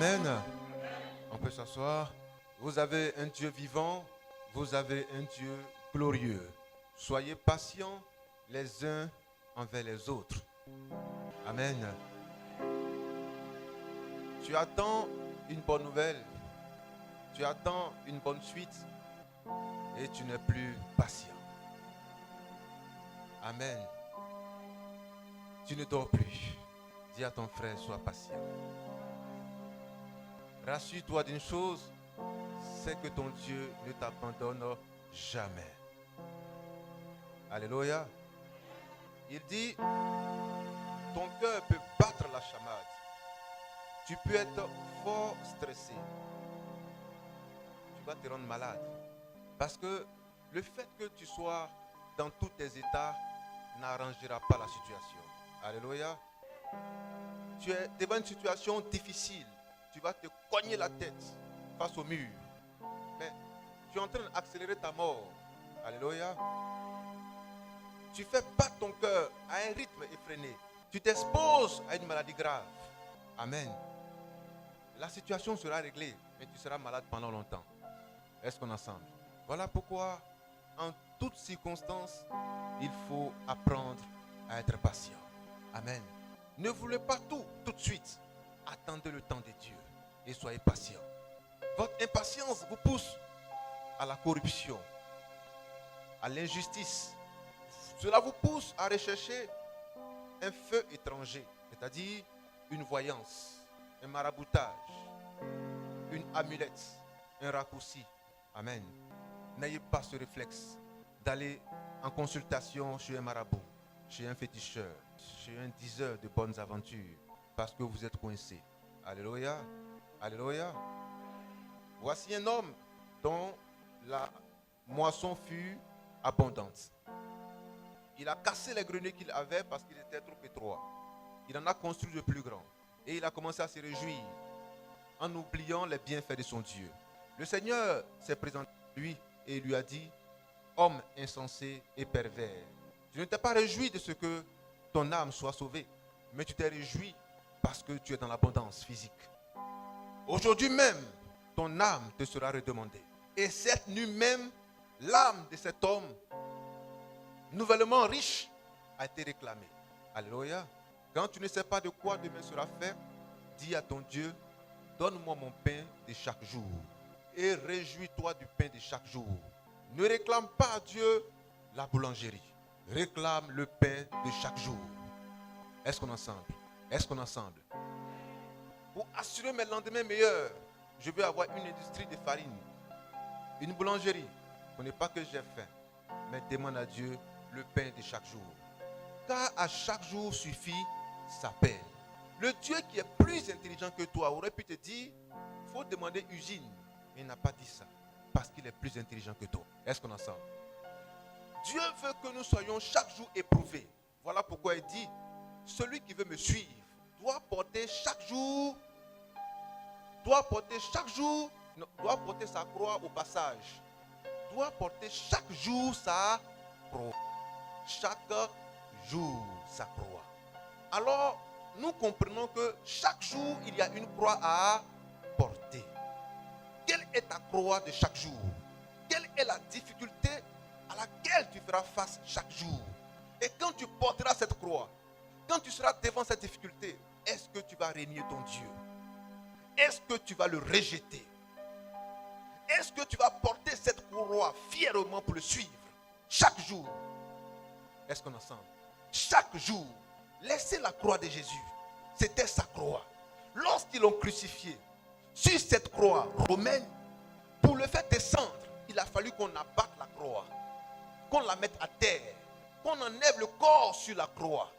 Amen. On peut s'asseoir. Vous avez un Dieu vivant, vous avez un Dieu glorieux. Soyez patients les uns envers les autres. Amen. Tu attends une bonne nouvelle, tu attends une bonne suite et tu n'es plus patient. Amen. Tu ne dors plus. Dis à ton frère, sois patient. Rassure-toi d'une chose, c'est que ton Dieu ne t'abandonne jamais. Alléluia. Il dit, ton cœur peut battre la chamade. Tu peux être fort stressé. Tu vas te rendre malade. Parce que le fait que tu sois dans tous tes états n'arrangera pas la situation. Alléluia. Tu es devant une situation difficile. Tu vas te cogner la tête face au mur. Mais tu es en train d'accélérer ta mort. Alléluia. Tu fais battre ton cœur à un rythme effréné. Tu t'exposes à une maladie grave. Amen. La situation sera réglée, mais tu seras malade pendant longtemps. Est-ce qu'on est ensemble? Voilà pourquoi, en toutes circonstances, il faut apprendre à être patient. Amen. Ne voulez pas tout de suite. Attendez le temps de Dieu et soyez patient. Votre impatience vous pousse à la corruption, à l'injustice. Cela vous pousse à rechercher un feu étranger, c'est-à-dire une voyance, un maraboutage, une amulette, un raccourci. Amen. N'ayez pas ce réflexe d'aller en consultation chez un marabout, chez un féticheur, chez un diseur de bonnes aventures, parce que vous êtes coincé. Alléluia. Alléluia. Voici un homme dont la moisson fut abondante. Il a cassé les greniers qu'il avait parce qu'ils étaient trop étroits. Il en a construit de plus grands. Et il a commencé à se réjouir en oubliant les bienfaits de son Dieu. Le Seigneur s'est présenté à lui et lui a dit, homme insensé et pervers, tu ne t'es pas réjoui de ce que ton âme soit sauvée, mais tu t'es réjoui parce que tu es dans l'abondance physique. Aujourd'hui même, ton âme te sera redemandée. Et cette nuit même, l'âme de cet homme, nouvellement riche, a été réclamée. Alléluia. Quand tu ne sais pas de quoi demain sera fait, dis à ton Dieu, donne-moi mon pain de chaque jour. Et réjouis-toi du pain de chaque jour. Ne réclame pas à Dieu la boulangerie. Réclame le pain de chaque jour. Est-ce qu'on est ensemble? Est-ce qu'on est ensemble? Pour assurer mes lendemains meilleurs, je veux avoir une industrie de farine, une boulangerie. Ce n'est pas que j'ai faim, mais demande à Dieu le pain de chaque jour. Car à chaque jour suffit sa peine. Le Dieu qui est plus intelligent que toi aurait pu te dire, il faut demander usine. Mais il n'a pas dit ça, parce qu'il est plus intelligent que toi. Est-ce qu'on est ensemble? Dieu veut que nous soyons chaque jour éprouvés. Voilà pourquoi il dit, celui qui veut me suivre doit porter chaque jour sa croix au passage. Doit porter chaque jour sa croix. Chaque jour sa croix. Alors, nous comprenons que chaque jour, il y a une croix à porter. Quelle est ta croix de chaque jour? Quelle est la difficulté à laquelle tu feras face chaque jour? Et quand tu porteras cette croix, quand tu seras devant cette difficulté, est-ce que tu vas régner ton Dieu? Est-ce que tu vas le rejeter? Est-ce que tu vas porter cette croix fièrement pour le suivre chaque jour? Est-ce qu'on est ensemble? Chaque jour, laissez la croix de Jésus. C'était sa croix. Lorsqu'ils l'ont crucifié sur cette croix romaine, pour le faire descendre, il a fallu qu'on abatte la croix, qu'on la mette à terre, qu'on enlève le corps sur la croix,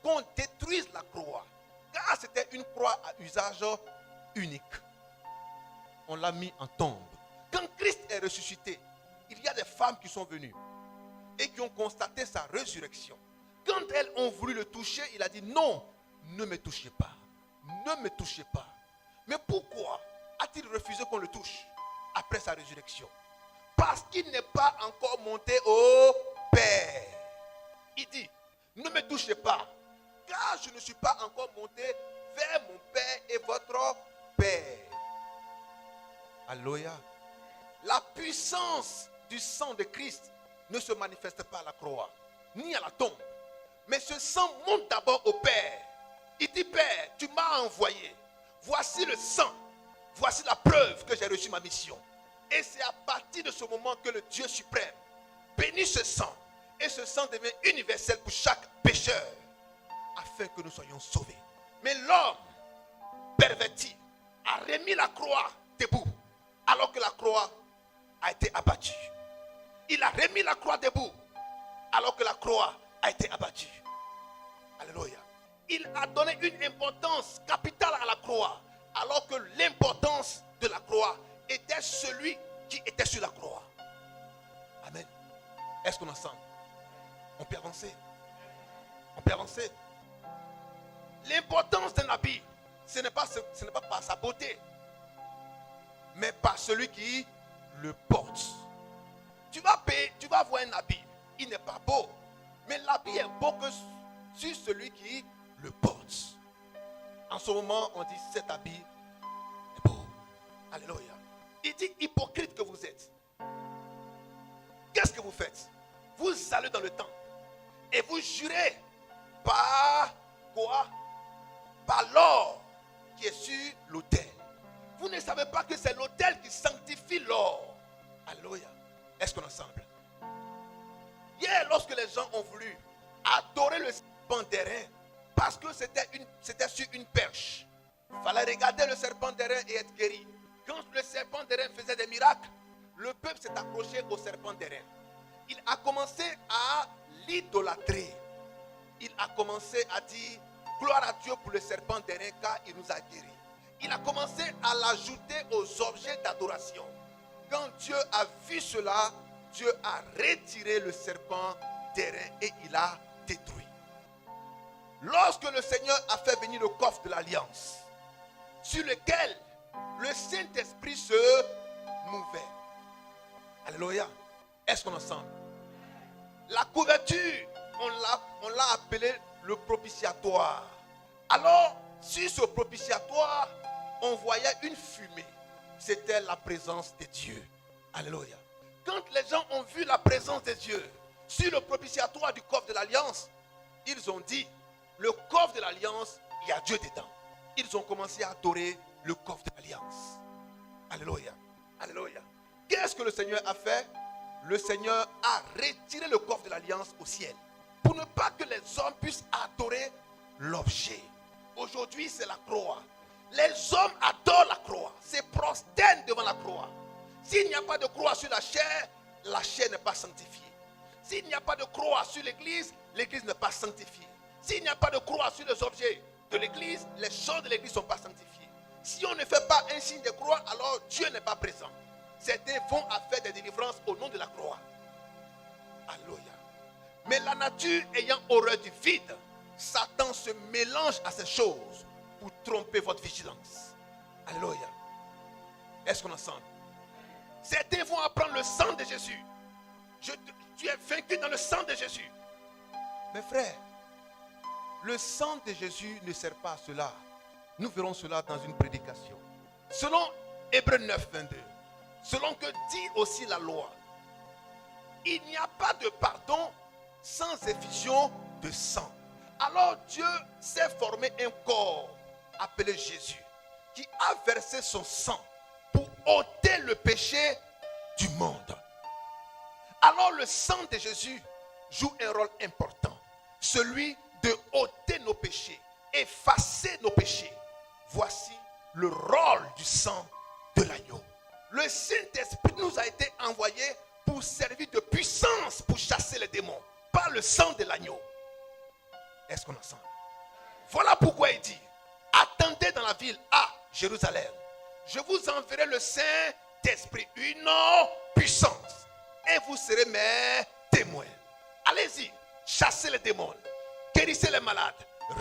qu'on détruise la croix. Car c'était une croix à usage unique. On l'a mis en tombe. Quand Christ est ressuscité, il y a des femmes qui sont venues et qui ont constaté sa résurrection. Quand elles ont voulu le toucher, il a dit non, ne me touchez pas. Ne me touchez pas. Mais pourquoi a-t-il refusé qu'on le touche après sa résurrection? Parce qu'il n'est pas encore monté au Père. Il dit, ne me touchez pas, car je ne suis pas encore monté vers mon Père et votre Père. Alléluia. La puissance du sang de Christ ne se manifeste pas à la croix, ni à la tombe. Mais ce sang monte d'abord au Père. Il dit, Père, tu m'as envoyé. Voici le sang. Voici la preuve que j'ai reçu ma mission. Et c'est à partir de ce moment que le Dieu suprême bénit ce sang. Et ce sang devient universel pour chaque pécheur, afin que nous soyons sauvés. Mais l'homme perverti a remis la croix debout, alors que la croix a été abattue. Il a remis la croix debout, alors que la croix a été abattue. Alléluia. Il a donné une importance capitale à la croix, alors que l'importance de la croix était celui qui était sur la croix. Amen. Est-ce qu'on est ensemble? On peut avancer. On peut avancer. L'importance d'un habit, ce n'est pas par sa beauté, mais par celui qui le porte. Tu vas voir un habit, il n'est pas beau, mais l'habit est beau que sur celui qui le porte. En ce moment, on dit cet habit est beau. Alléluia. Il dit hypocrite que vous êtes. Qu'est-ce que vous faites? Vous allez dans le temple et vous jurez par quoi? Par l'or qui est sur l'autel. Vous ne savez pas que c'est l'autel qui sanctifie l'or. Alléluia. Est-ce qu'on est ensemble? Hier, lorsque les gens ont voulu adorer le serpent d'airain, parce que c'était sur une perche, il fallait regarder le serpent d'airain et être guéri. Quand le serpent d'airain faisait des miracles, le peuple s'est accroché au serpent d'airain. Il a commencé à l'idolâtrer. Il a commencé à dire gloire à Dieu pour le serpent d'airain car il nous a guéris. Il a commencé à l'ajouter aux objets d'adoration. Quand Dieu a vu cela, Dieu a retiré le serpent d'airain et il a détruit. Lorsque le Seigneur a fait venir le coffre de l'alliance, sur lequel le Saint-Esprit se mouvait. Alléluia. Est-ce qu'on est ensemble? La couverture, on l'a appelé le propitiatoire. Alors, sur ce propitiatoire, on voyait une fumée. C'était la présence de Dieu. Alléluia. Quand les gens ont vu la présence de Dieu sur le propitiatoire du coffre de l'alliance, ils ont dit, le coffre de l'alliance, il y a Dieu dedans. Ils ont commencé à adorer le coffre de l'alliance. Alléluia. Alléluia. Qu'est-ce que le Seigneur a fait? Le Seigneur a retiré le coffre de l'alliance au ciel, pour ne pas que les hommes puissent adorer l'objet. Aujourd'hui, c'est la croix. Les hommes adorent la croix, se prosternent devant la croix. S'il n'y a pas de croix sur la chair n'est pas sanctifiée. S'il n'y a pas de croix sur l'église, l'église n'est pas sanctifiée. S'il n'y a pas de croix sur les objets de l'église, les choses de l'église ne sont pas sanctifiées. Si on ne fait pas un signe de croix, alors Dieu n'est pas présent. Certains vont à faire des délivrances au nom de la croix. Alléluia. Mais la nature ayant horreur du vide, Satan se mélange à ces choses pour tromper votre vigilance. Alléluia. Est-ce qu'on est ensemble? Certains vont apprendre le sang de Jésus. Tu es vaincu dans le sang de Jésus. Mes frères, le sang de Jésus ne sert pas à cela. Nous verrons cela dans une prédication. Selon Hébreux 9, 22, selon que dit aussi la loi, il n'y a pas de pardon sans effusion de sang. Alors Dieu s'est formé un corps appelé Jésus, qui a versé son sang pour ôter le péché du monde. Alors le sang de Jésus joue un rôle important, celui de ôter nos péchés, effacer nos péchés. Voici le rôle du sang de l'agneau. Le Saint-Esprit nous a été envoyé pour servir de puissance pour chasser les démons, par le sang de l'agneau. Est-ce qu'on est ensemble? Voilà pourquoi il dit, attendez dans la ville à Jérusalem, je vous enverrai le Saint-Esprit, une puissance, et vous serez mes témoins. Allez-y, chassez les démons, guérissez les malades,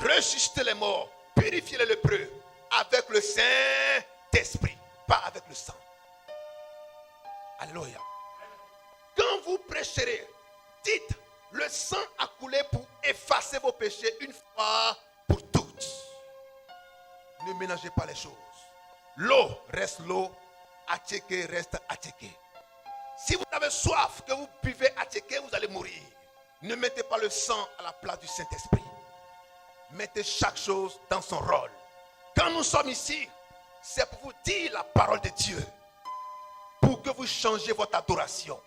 ressuscitez les morts, purifiez les lépreux, avec le Saint-Esprit, pas avec le sang. Alléluia. Quand vous prêcherez, dites, le sang a coulé pour effacer vos péchés une fois pour toutes. Ne ménagez pas les choses. attiqué, reste attiqué. Si vous avez soif, que vous buvez attiqué, vous allez mourir. Ne mettez pas le sang à la place du Saint-Esprit. Mettez chaque chose dans son rôle. Quand nous sommes ici, c'est pour vous dire la parole de Dieu. Pour que vous changiez votre adoration.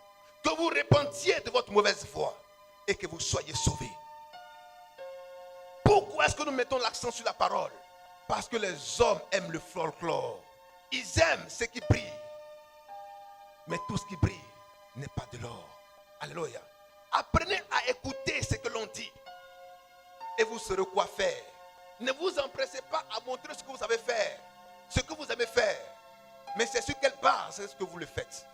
Que vous repentiez de votre mauvaise voie. Et que vous soyez sauvés. Pourquoi est-ce que nous mettons l'accent sur la parole? Parce que les hommes aiment le folklore. Ils aiment ce qui brille. Mais tout ce qui brille n'est pas de l'or. Alléluia. Apprenez à écouter ce que l'on dit. Et vous saurez quoi faire. Ne vous empressez pas à montrer ce que vous savez faire. Ce que vous aimez faire. Mais c'est sur quelle base est-ce que vous le faites?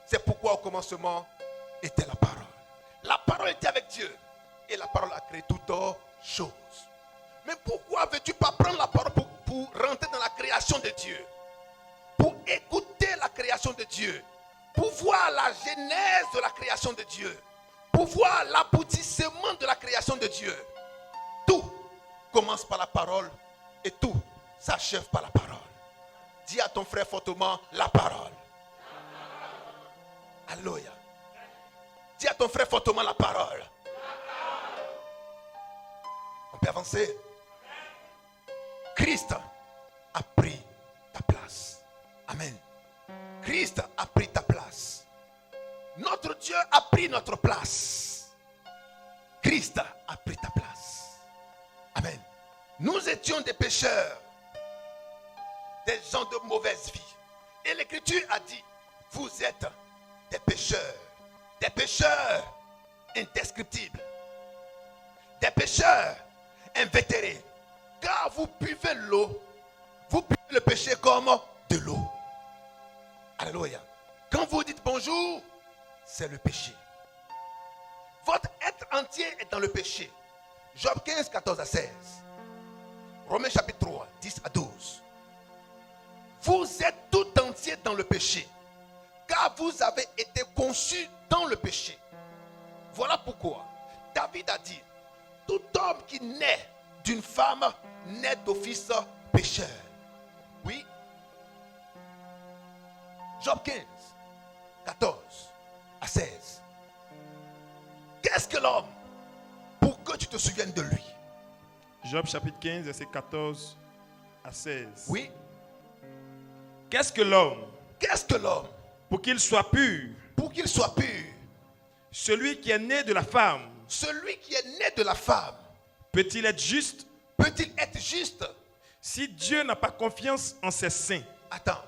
C'est pourquoi au commencement était la parole. La parole était avec Dieu. Et la parole a créé toutes choses. Mais pourquoi veux-tu pas prendre la parole pour rentrer dans la création de Dieu? Pour écouter la création de Dieu. Pour voir la genèse de la création de Dieu. Pour voir l'aboutissement de la création de Dieu. Tout commence par la parole et tout s'achève par la parole. Dis à ton frère fortement la parole. Alléluia. Dis à ton frère fortement la parole. On peut avancer. Christ a pris ta place. Amen. Christ a pris ta place. Notre Dieu a pris notre place. Christ a pris ta place. Amen. Nous étions des pécheurs, des gens de mauvaise vie. Et l'Écriture a dit, vous êtes des pécheurs indescriptibles, des pécheurs invétérés. Car vous buvez l'eau, vous buvez le péché comme de l'eau. Alléluia. Quand vous dites bonjour, c'est le péché. Votre être entier est dans le péché. Job 15, 14 à 16. Romains chapitre 3, 10 à 12. Vous êtes tout entier dans le péché, car vous avez été conçus dans le péché. Voilà pourquoi David a dit, tout homme qui naît d'une femme naît d'office pécheur. Oui. Job 15, 14 à 16. Qu'est-ce que l'homme pour que tu te souviennes de lui? Job chapitre 15, verset 14 à 16. Oui. Qu'est-ce que l'homme? Qu'est-ce que l'homme? Pour qu'il soit pur. Pour qu'il soit pur. Celui qui est né de la femme. Celui qui est né de la femme. Peut-il être juste? Peut-il être juste? Si Dieu n'a pas confiance en ses saints. Attends.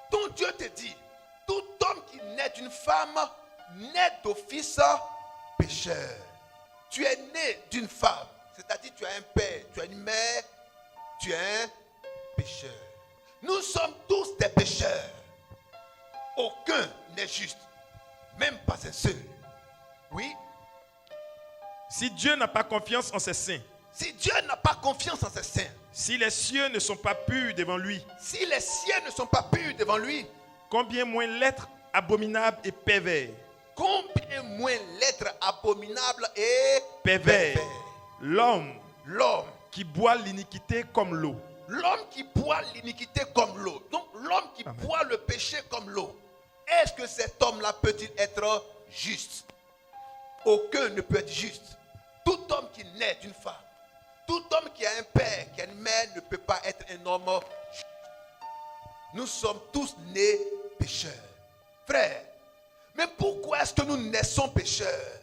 Ton Dieu te dit, tout homme qui naît d'une femme naît d'office pécheur. Tu es né d'une femme. C'est-à-dire tu as un père, tu as une mère, tu es un pécheur. Nous sommes tous des pécheurs. Aucun n'est juste. Même pas un seul. Oui. Si Dieu n'a pas confiance en ses saints. Si Dieu n'a pas confiance en ses saints. Si les cieux ne sont pas purs devant lui. Si les cieux ne sont pas purs devant lui. Combien moins l'être abominable et pervers. Combien moins l'être abominable et pervers. L'homme qui boit l'iniquité comme l'eau. L'homme qui boit l'iniquité comme l'eau. Donc l'homme qui boit le péché comme l'eau. Est-ce que cet homme-là peut-il être juste? Aucun ne peut être juste. Tout homme qui naît d'une femme, tout homme qui a un père, qui a une mère, ne peut pas être un homme juste. Nous sommes tous nés pécheurs. Frère, mais pourquoi est-ce que nous naissons pécheurs?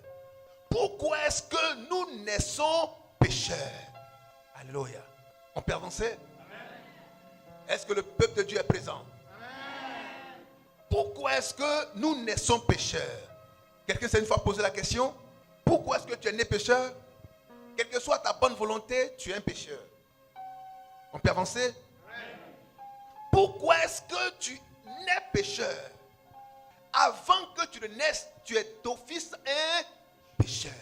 Pourquoi est-ce que nous naissons pécheurs? Alléluia. On peut avancer? Est-ce que le peuple de Dieu est présent? Amen. Pourquoi est-ce que nous naissons pécheurs? Quelqu'un s'est une fois posé la question? Pourquoi est-ce que tu es né pécheur? Quelle que soit ta bonne volonté, tu es un pécheur. On peut avancer? Amen. Pourquoi est-ce que tu nais pécheur? Avant que tu ne naisses, tu es d'office un pécheur.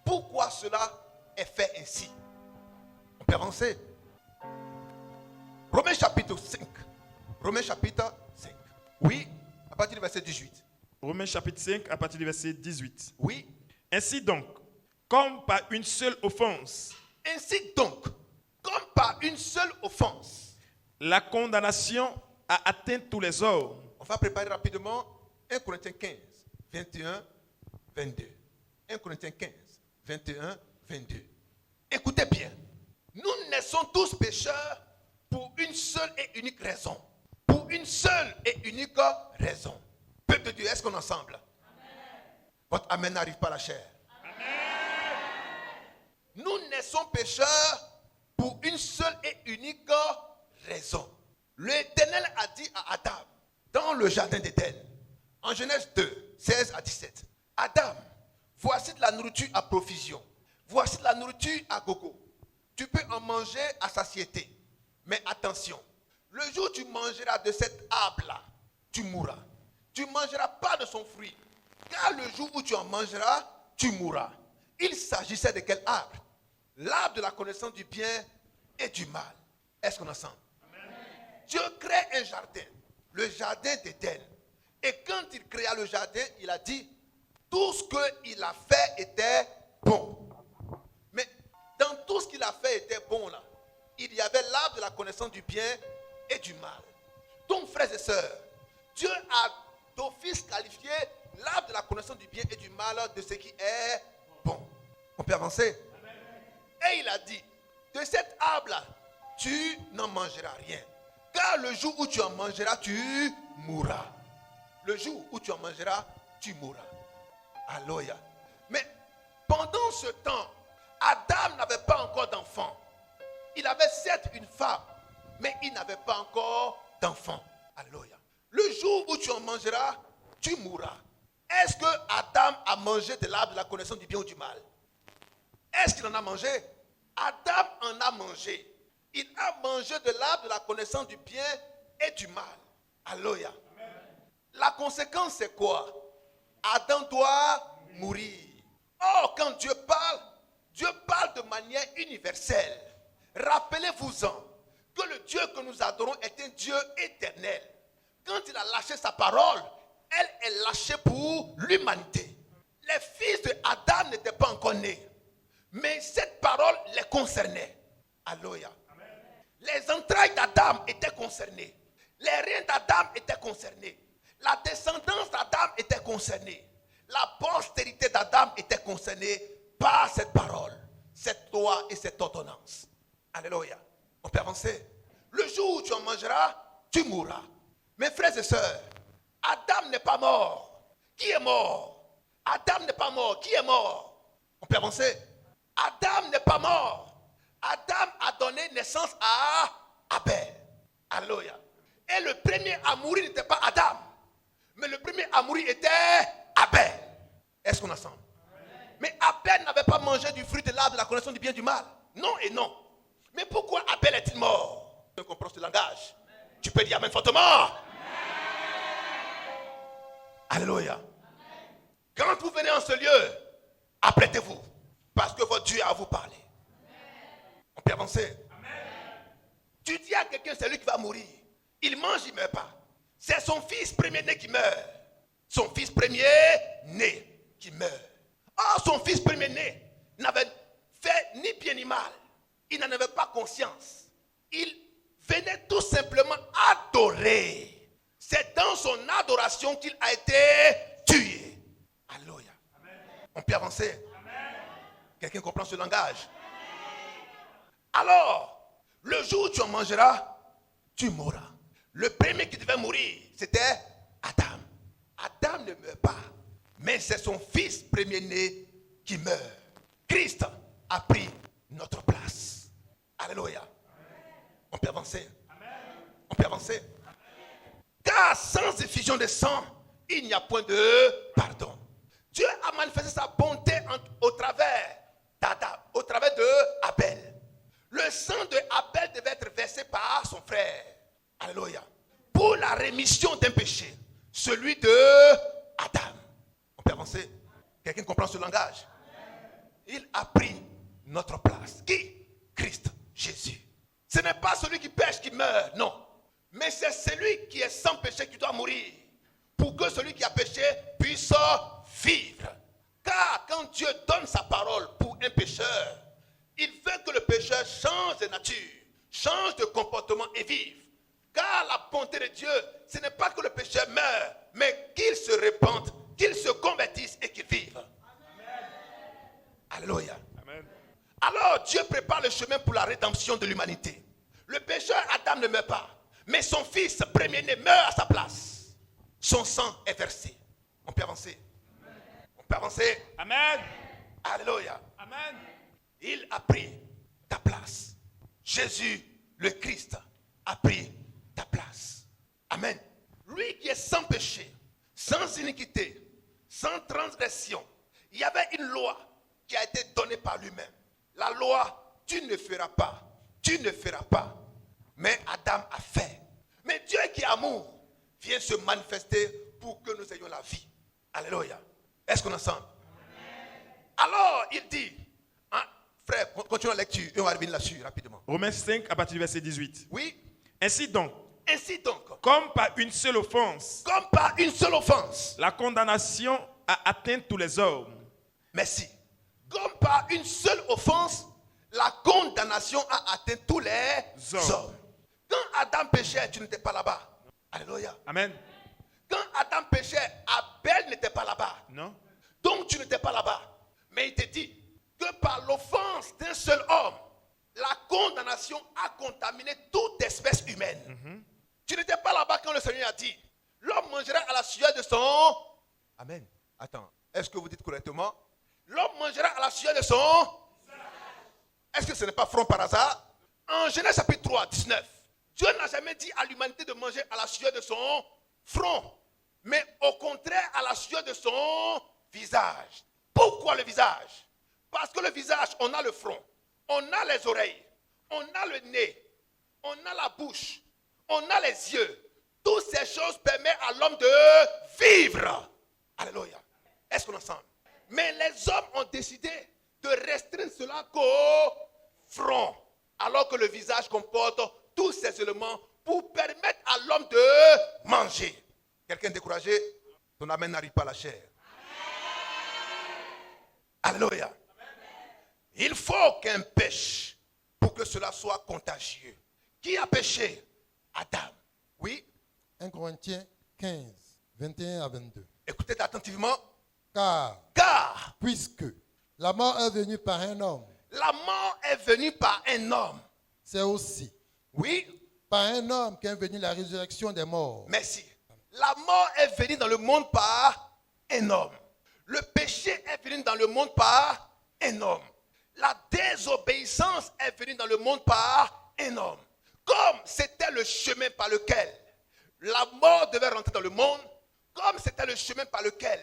Pourquoi cela est fait ainsi? On peut avancer? Romains chapitre 5. Romains chapitre 5. Oui, à partir du verset 18. Romains chapitre 5, à partir du verset 18. Oui. Ainsi donc, comme par une seule offense. Ainsi donc, comme par une seule offense. La condamnation a atteint tous les hommes. va préparer rapidement 1 Corinthiens 15, 21, 22. 1 Corinthiens 15, 21, 22. Écoutez bien. Nous naissons tous pécheurs pour une seule et unique raison. Pour une seule et unique raison. Peuple de Dieu, est-ce qu'on est ensemble? Amen. Votre amen n'arrive pas à la chair. Amen. Nous naissons pécheurs pour une seule et unique raison. L'Éternel a dit à Adam, dans le jardin d'Éden, en Genèse 2, 16 à 17, Adam, voici de la nourriture à profusion. Voici de la nourriture à gogo. Tu peux en manger à satiété. Mais attention, le jour où tu mangeras de cet arbre-là, tu mourras. Tu ne mangeras pas de son fruit. Car le jour où tu en mangeras, tu mourras. Il s'agissait de quel arbre? L'arbre de la connaissance du bien et du mal. Est-ce qu'on est ensemble? Dieu crée un jardin, le jardin d'Éden. Et quand il créa le jardin, il a dit, tout ce qu'il a fait était bon. Mais dans tout ce qu'il a fait était bon là, il y avait l'arbre de la connaissance du bien et du mal. Donc frères et sœurs, Dieu a d'office qualifié l'arbre de la connaissance du bien et du mal de ce qui est bon. On peut avancer? Et il a dit, de cet arbre-là, tu n'en mangeras rien. Car le jour où tu en mangeras, tu mourras. Le jour où tu en mangeras, tu mourras. Alléluia. Mais pendant ce temps, Adam n'avait pas encore d'enfant. Il avait certes une femme, mais il n'avait pas encore d'enfant. Alléluia. Le jour où tu en mangeras, tu mourras. Est-ce que Adam a mangé de l'arbre de la connaissance du bien ou du mal? Est-ce qu'il en a mangé? Adam en a mangé. Il a mangé de l'arbre de la connaissance du bien et du mal. Alléluia. La conséquence c'est quoi? Adam doit mourir. Or, quand Dieu parle de manière universelle. Rappelez-vous-en que le Dieu que nous adorons est un Dieu éternel. Quand il a lâché sa parole, elle est lâchée pour l'humanité. Les fils d'Adam n'étaient pas encore nés. Mais cette parole les concernait. Alléluia. Les entrailles d'Adam étaient concernées. Les reins d'Adam étaient concernés. La descendance d'Adam était concernée. La postérité d'Adam était concernée par cette parole, cette loi et cette ordonnance. Alléluia. On peut avancer. Le jour où tu en mangeras, tu mourras. Mes frères et sœurs, Adam n'est pas mort. Qui est mort? Adam n'est pas mort. Qui est mort? On peut avancer. Adam n'est pas mort. Adam a donné naissance à Abel. Alléluia. Et le premier à mourir n'était pas Adam. Mais le premier à mourir était Abel. Est-ce qu'on est ensemble? Mais Abel n'avait pas mangé du fruit de l'arbre de la connaissance du bien et du mal. Non et non. Mais pourquoi Abel est-il mort? Tu comprends ce langage? Tu peux dire amen fortement. Alléluia. Quand vous venez en ce lieu, apprêtez-vous. Parce que votre Dieu a à vous parler. On peut avancer. Tu dis à quelqu'un, c'est lui qui va mourir. Il mange, il ne meurt pas. C'est son fils premier-né qui meurt. Son fils premier-né qui meurt. Or, son fils premier-né n'avait fait ni bien ni mal. Il n'en avait pas conscience. Il venait tout simplement adorer. C'est dans son adoration qu'il a été tué. Alléluia. On peut avancer. Quelqu'un comprend ce langage? Alors, le jour où tu en mangeras, tu mourras. Le premier qui devait mourir, c'était Adam. Adam ne meurt pas, mais c'est son fils premier-né qui meurt. Christ a pris notre place. Alléluia. On peut avancer. On peut avancer. Car sans effusion de sang, il n'y a point de pardon. Dieu a manifesté sa bonté au travers d'Adam, au travers de Abel. Le sang de Abel devait être versé par son frère. Alléluia. Pour la rémission d'un péché. Celui de Adam. On peut avancer. Quelqu'un comprend ce langage? Il a pris notre place. Qui? Christ, Jésus. Ce n'est pas celui qui pêche qui meurt, non. Mais c'est celui qui est sans péché qui doit mourir. Pour que celui qui a péché puisse vivre. Car quand Dieu donne sa parole pour un pécheur, il veut que le pécheur change de nature, change de comportement et vive. Car la bonté de Dieu, ce n'est pas que le pécheur meure, mais qu'il se répande, qu'il se convertisse et qu'il vive. Amen. Alléluia. Amen. Alors Dieu prépare le chemin pour la rédemption de l'humanité. Le pécheur Adam ne meurt pas, mais son fils premier-né meurt à sa place. Son sang est versé. On peut avancer. On peut avancer. Amen. Alléluia. Amen. Il a pris ta place. Jésus, le Christ, a pris ta place. Amen. Lui qui est sans péché, sans iniquité, sans transgression. Il y avait une loi qui a été donnée par lui-même. La loi, tu ne feras pas. Tu ne feras pas. Mais Adam a fait. Mais Dieu qui est amour vient se manifester pour que nous ayons la vie. Alléluia. Est-ce qu'on est ensemble? Alors, il dit, hein, frère, continue la lecture et on va revenir là-dessus rapidement. Romains 5 à partir du verset 18. Oui. Ainsi donc, Comme par une seule offense, la condamnation a atteint tous les hommes. Merci. Comme par une seule offense, la condamnation a atteint tous les hommes. Quand Adam péchait, tu n'étais pas là-bas. Alléluia. Amen. Quand Adam péchait, Abel n'était pas là-bas. Non. Donc tu n'étais pas là-bas. Mais il te dit que par l'offense d'un seul homme, la condamnation a contaminé toute espèce humaine. Tu n'étais pas là-bas quand le Seigneur a dit, l'homme mangera à la sueur de son... Amen. Attends, est-ce que vous dites correctement? L'homme mangera à la sueur de son... Est-ce que ce n'est pas front par hasard? En Genèse chapitre 3, 19, Dieu n'a jamais dit à l'humanité de manger à la sueur de son front, mais au contraire à la sueur de son visage. Pourquoi le visage? Parce que le visage, on a le front, on a les oreilles, on a le nez, on a la bouche, on a les yeux. Toutes ces choses permettent à l'homme de vivre. Alléluia. Est-ce qu'on est ensemble? Mais les hommes ont décidé de restreindre cela qu'au front, alors que le visage comporte tous ces éléments pour permettre à l'homme de manger. Quelqu'un découragé? Ton amen n'arrive pas à la chair. Alléluia. Il faut qu'un pêche pour que cela soit contagieux. Qui a péché? Adam. Oui. 1 Corinthiens 15, 21 à 22. Écoutez attentivement. Car, puisque la mort est venue par un homme, la mort est venue par un homme. C'est aussi, oui, par un homme qu'est venue la résurrection des morts. Merci. La mort est venue dans le monde par un homme. Le péché est venu dans le monde par un homme. La désobéissance est venue dans le monde par un homme. Comme c'était le chemin par lequel la mort devait rentrer dans le monde, comme c'était le chemin par lequel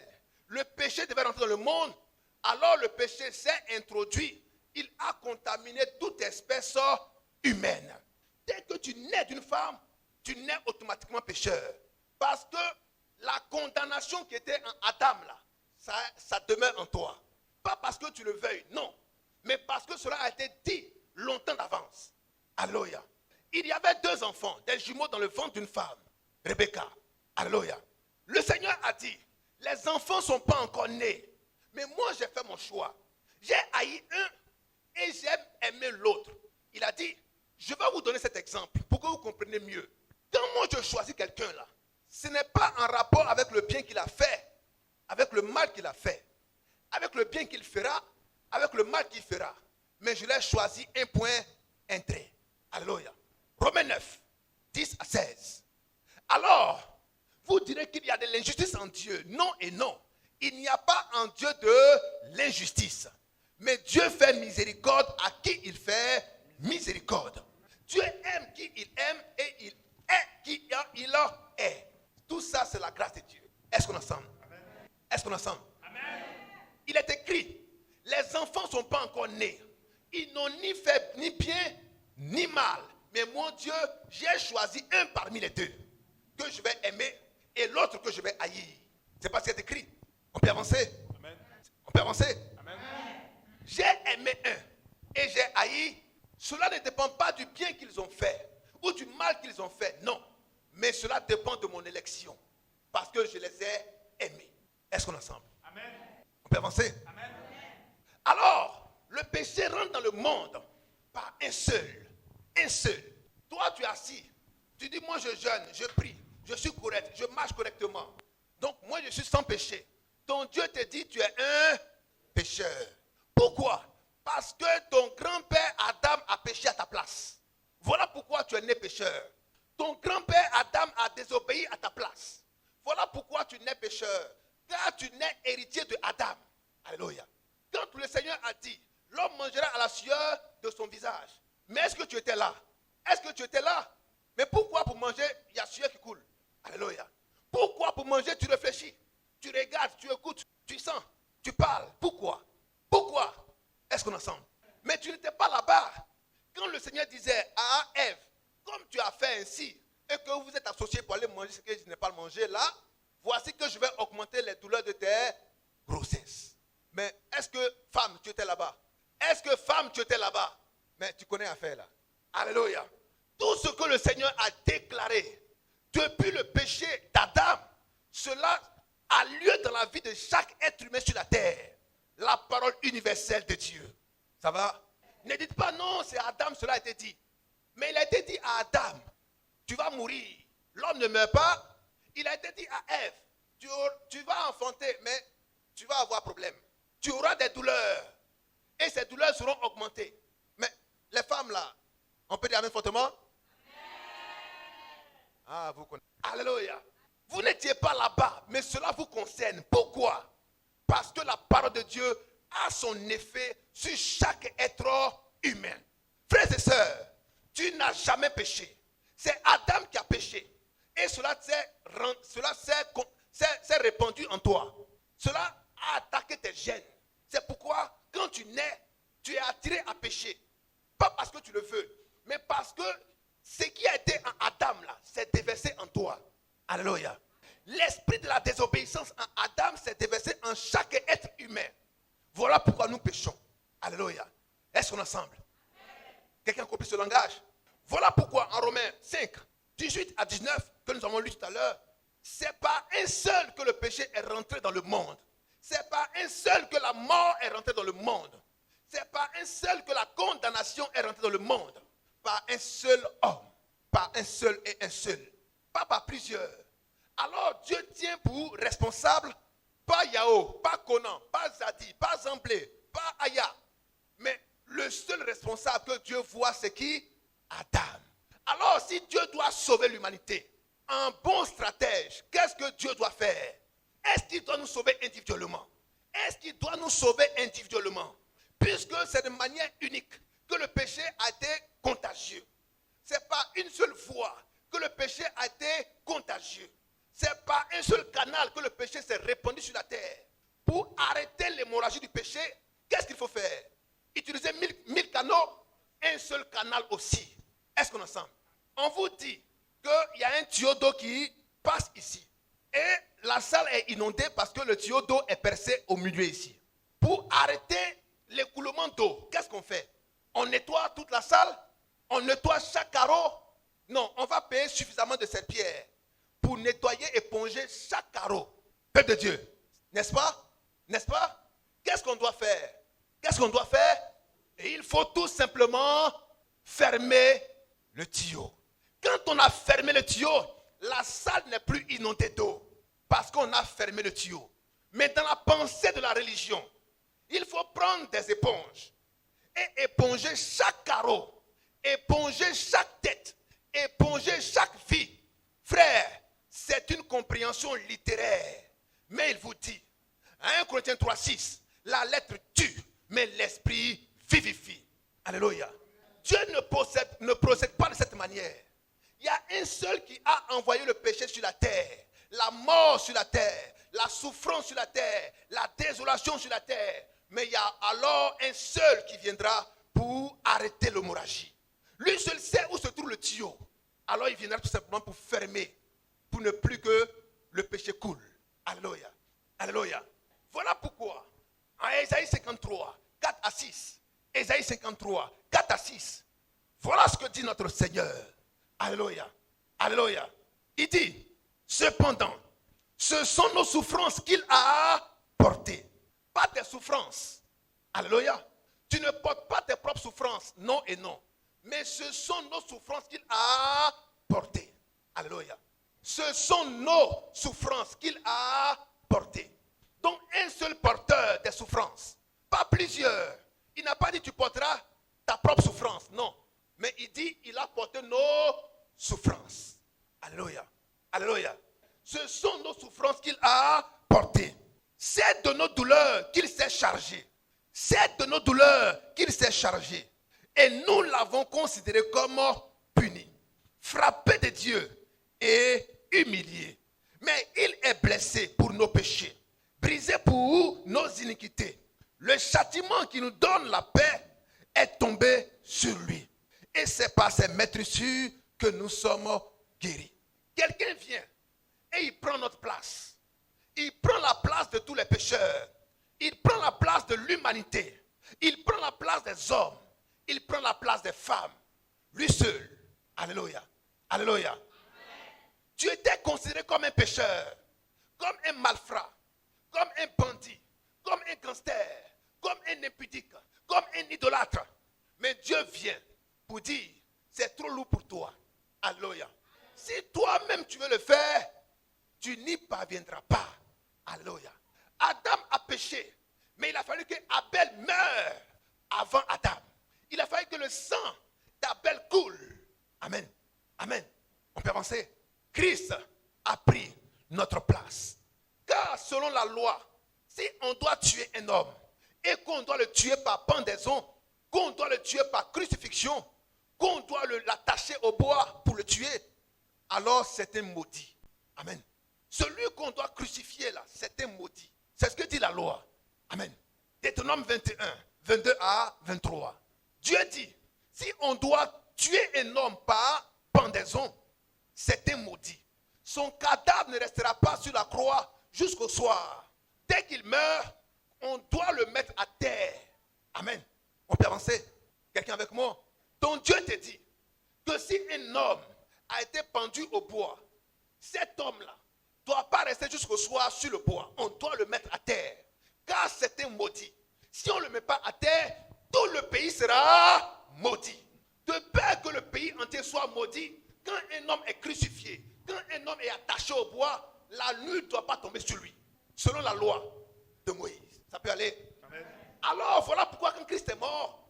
le péché devait rentrer dans le monde, alors le péché s'est introduit. Il a contaminé toute espèce humaine. Dès que tu nais d'une femme, tu nais automatiquement pécheur. Parce que la condamnation qui était en Adam, là, ça demeure en toi. Pas parce que tu le veuilles, non. Mais parce que cela a été dit longtemps d'avance. Alléluia. Il y avait 2 enfants, des jumeaux dans le ventre d'une femme, Rebecca. Alléluia. Le Seigneur a dit, les enfants ne sont pas encore nés. Mais moi, j'ai fait mon choix. J'ai haï un et j'ai aimé l'autre. Il a dit, je vais vous donner cet exemple pour que vous compreniez mieux. Quand moi, je choisis quelqu'un là, ce n'est pas en rapport avec le bien qu'il a fait, avec le mal qu'il a fait, avec le bien qu'il fera, avec le mal qu'il fera. Mais je l'ai choisi un point, un trait. Alléluia. Romains 9, 10 à 16. Alors, vous direz qu'il y a de l'injustice en Dieu. Non et non. Il n'y a pas en Dieu de l'injustice. Mais Dieu fait miséricorde à qui il fait miséricorde. Dieu aime qui il aime et il est qui il est. Tout ça, c'est la grâce de Dieu. Est-ce qu'on est ensemble? Est-ce qu'on est ensemble? Amen. Il est écrit, les enfants ne sont pas encore nés. Ils n'ont ni fait ni bien ni mal. Mais mon Dieu, j'ai choisi un parmi les deux que je vais aimer et l'autre que je vais haïr. C'est pas ce qui est écrit. On peut avancer? Amen. On peut avancer? Amen. J'ai aimé un et j'ai haï. Cela ne dépend pas du bien qu'ils ont fait ou du mal qu'ils ont fait. Non. Mais cela dépend de mon élection. Parce que je les ai aimés. Est-ce qu'on est ensemble? Amen. On peut avancer? Amen. Alors, le péché rentre dans le monde par un seul. Un seul. Toi, tu es assis. Tu dis, moi je jeûne, je prie, je suis correct, je marche correctement. Donc moi je suis sans péché. Ton Dieu te dit, tu es un pécheur. Pourquoi? Parce que ton grand-père Adam a péché à ta place. Voilà pourquoi tu es né pécheur. Ton grand-père Adam a désobéi à ta place. Voilà pourquoi tu nais pécheur. Car tu nais héritier de Adam. Alléluia. Quand le Seigneur a dit, l'homme mangera à la sueur de son visage. Mais est-ce que tu étais là? Est-ce que tu étais là? Mais pourquoi pour manger, il y a sueur qui coule? Alléluia. Pourquoi pour manger, tu réfléchis? Tu regardes, tu écoutes, tu sens, tu parles. Pourquoi? Pourquoi? Est-ce qu'on est ensemble? Mais tu n'étais pas là-bas. Quand le Seigneur disait à Ève, comme tu as fait ainsi, et que vous êtes associés pour aller manger ce que je n'ai pas mangé là, voici que je vais augmenter les douleurs de tes grossesses. Mais est-ce que femme, tu étais là-bas? Est-ce que femme, tu étais là-bas? Mais tu connais l'affaire là. Alléluia. Tout ce que le Seigneur a déclaré depuis le péché d'Adam, cela a lieu dans la vie de chaque être humain sur la terre. La parole universelle de Dieu. Ça va? Ne dites pas non, c'est Adam, cela a été dit. Mais il a été dit à Adam, tu vas mourir. L'homme ne meurt pas. Il a été dit à Ève, tu vas enfanter, mais tu vas avoir problème. Tu auras des douleurs. Et ces douleurs seront augmentées. Mais les femmes là, on peut dire amen fortement? Ah, vous connaissez. Alléluia. Vous n'étiez pas là-bas, mais cela vous concerne. Pourquoi? Parce que la parole de Dieu a son effet sur chaque être humain. Frères et sœurs, tu n'as jamais péché. C'est Adam qui a péché. Et cela s'est répandu en toi. Cela a attaqué tes gènes. C'est pourquoi, quand tu nais, tu es attiré à pécher. Pas parce que tu le veux, mais parce que ce qui a été en Adam, là, s'est déversé en toi. Alléluia. L'esprit de la désobéissance en Adam s'est déversé en chaque être humain. Voilà pourquoi nous péchons. Alléluia. Est-ce qu'on est ensemble? Quelqu'un copie ce langage? Voilà pourquoi en Romains 5, 18 à 19, que nous avons lu tout à l'heure, c'est pas un seul que le péché est rentré dans le monde. C'est pas un seul que la mort est rentrée dans le monde. C'est pas un seul que la condamnation est rentrée dans le monde. Par un seul homme. Par un seul et un seul. Pas par plusieurs. Alors Dieu tient pour responsable pas Yahoo, pas Conan, pas Zadi, pas Zamblé, pas Aya. Mais le seul responsable que Dieu voit, c'est qui? Adam. Alors si Dieu doit sauver l'humanité, un bon stratège, qu'est-ce que Dieu doit faire? Est-ce qu'il doit nous sauver individuellement? Est-ce qu'il doit nous sauver individuellement? Puisque c'est de manière unique que le péché a été contagieux. Ce n'est pas une seule fois que le péché a été contagieux. Ce n'est pas un seul canal que le péché s'est répandu sur la terre. Pour arrêter l'hémorragie du péché, qu'est-ce qu'il faut faire? Utiliser 1000 canaux, un seul canal aussi. Est-ce qu'on est ensemble? On vous dit qu'il y a un tuyau d'eau qui passe ici. Et la salle est inondée parce que le tuyau d'eau est percé au milieu ici. Pour arrêter l'écoulement d'eau, qu'est-ce qu'on fait? On nettoie toute la salle? On nettoie chaque carreau? Non, on va payer suffisamment de cette pierre pour nettoyer et éponger chaque carreau. Peuple de Dieu, n'est-ce pas? N'est-ce pas? Qu'est-ce qu'on doit faire? Qu'est-ce qu'on doit faire? Et il faut tout simplement fermer le tuyau. Quand on a fermé le tuyau, la salle n'est plus inondée d'eau parce qu'on a fermé le tuyau. Mais dans la pensée de la religion, il faut prendre des éponges et éponger chaque carreau, éponger chaque tête, éponger chaque vie. Frère, c'est une compréhension littéraire. Mais il vous dit, à 1 Corinthiens 3,6, la lettre tue, mais l'esprit vivifie. Alléluia. Dieu ne procède pas de cette manière. Il y a un seul qui a envoyé le péché sur la terre, la mort sur la terre, la souffrance sur la terre, la désolation sur la terre. Mais il y a alors un seul qui viendra pour arrêter l'hémorragie. Lui seul sait où se trouve le tuyau. Alors il viendra tout simplement pour fermer, pour ne plus que le péché coule. Alléluia. Alléluia. Voilà pourquoi, en Ésaïe 53, 4 à 6, Ésaïe 53, 4 à 6, voilà ce que dit notre Seigneur. Alléluia. Alléluia. Il dit, cependant, ce sont nos souffrances qu'il a portées. Pas tes souffrances. Alléluia. Tu ne portes pas tes propres souffrances. Non et non. Mais ce sont nos souffrances qu'il a portées. Alléluia. Ce sont nos souffrances qu'il a portées. Donc un seul porteur des souffrances, pas plusieurs. Il n'a pas dit tu porteras ta propre souffrance, non. Mais il dit il a porté nos souffrances. Alléluia. Alléluia. Ce sont nos souffrances qu'il a portées. C'est de nos douleurs qu'il s'est chargé. C'est de nos douleurs qu'il s'est chargé. Et nous l'avons considéré comme puni, frappé de Dieu et humilié. Mais il est blessé pour nos péchés, brisé pour nos iniquités. Le châtiment qui nous donne la paix est tombé sur lui. Et c'est par ses maîtrisures que nous sommes guéris. Quelqu'un vient et il prend notre place. Il prend la place de tous les pécheurs. Il prend la place de l'humanité. Il prend la place des hommes. Il prend la place des femmes. Lui seul. Alléluia. Alléluia. Tu étais considéré comme un pécheur, comme un malfrat, comme un bandit, comme un gangster, comme un impudique, comme un idolâtre. Mais Dieu vient pour dire, c'est trop lourd pour toi. Alléluia. Si toi-même tu veux le faire, tu n'y parviendras pas. Alléluia. Adam a péché, mais il a fallu que Abel meure avant Adam. Il a fallu que le sang d'Abel coule. Amen. Amen. On peut avancer. Christ a pris notre place. Car selon la loi, si on doit tuer un homme et qu'on doit le tuer par pendaison, qu'on doit le tuer par crucifixion, qu'on doit l'attacher au bois pour le tuer, alors c'est un maudit. Amen. Celui qu'on doit crucifier là, c'est un maudit. C'est ce que dit la loi. Amen. Deutéronome 21, 22 à 23. Dieu dit, si on doit tuer un homme par pendaison, c'est un maudit. Son cadavre ne restera pas sur la croix jusqu'au soir. Dès qu'il meurt, on doit le mettre à terre. Amen. On peut avancer. Quelqu'un avec moi? Donc Dieu te dit que si un homme a été pendu au bois, cet homme-là ne doit pas rester jusqu'au soir sur le bois. On doit le mettre à terre. Car c'est un maudit. Si on ne le met pas à terre, tout le pays sera maudit. De peur que le pays entier soit maudit, quand un homme est crucifié, quand un homme est attaché au bois, la nuit ne doit pas tomber sur lui. Selon la loi de Moïse. Ça peut aller? Amen. Alors voilà pourquoi quand Christ est mort,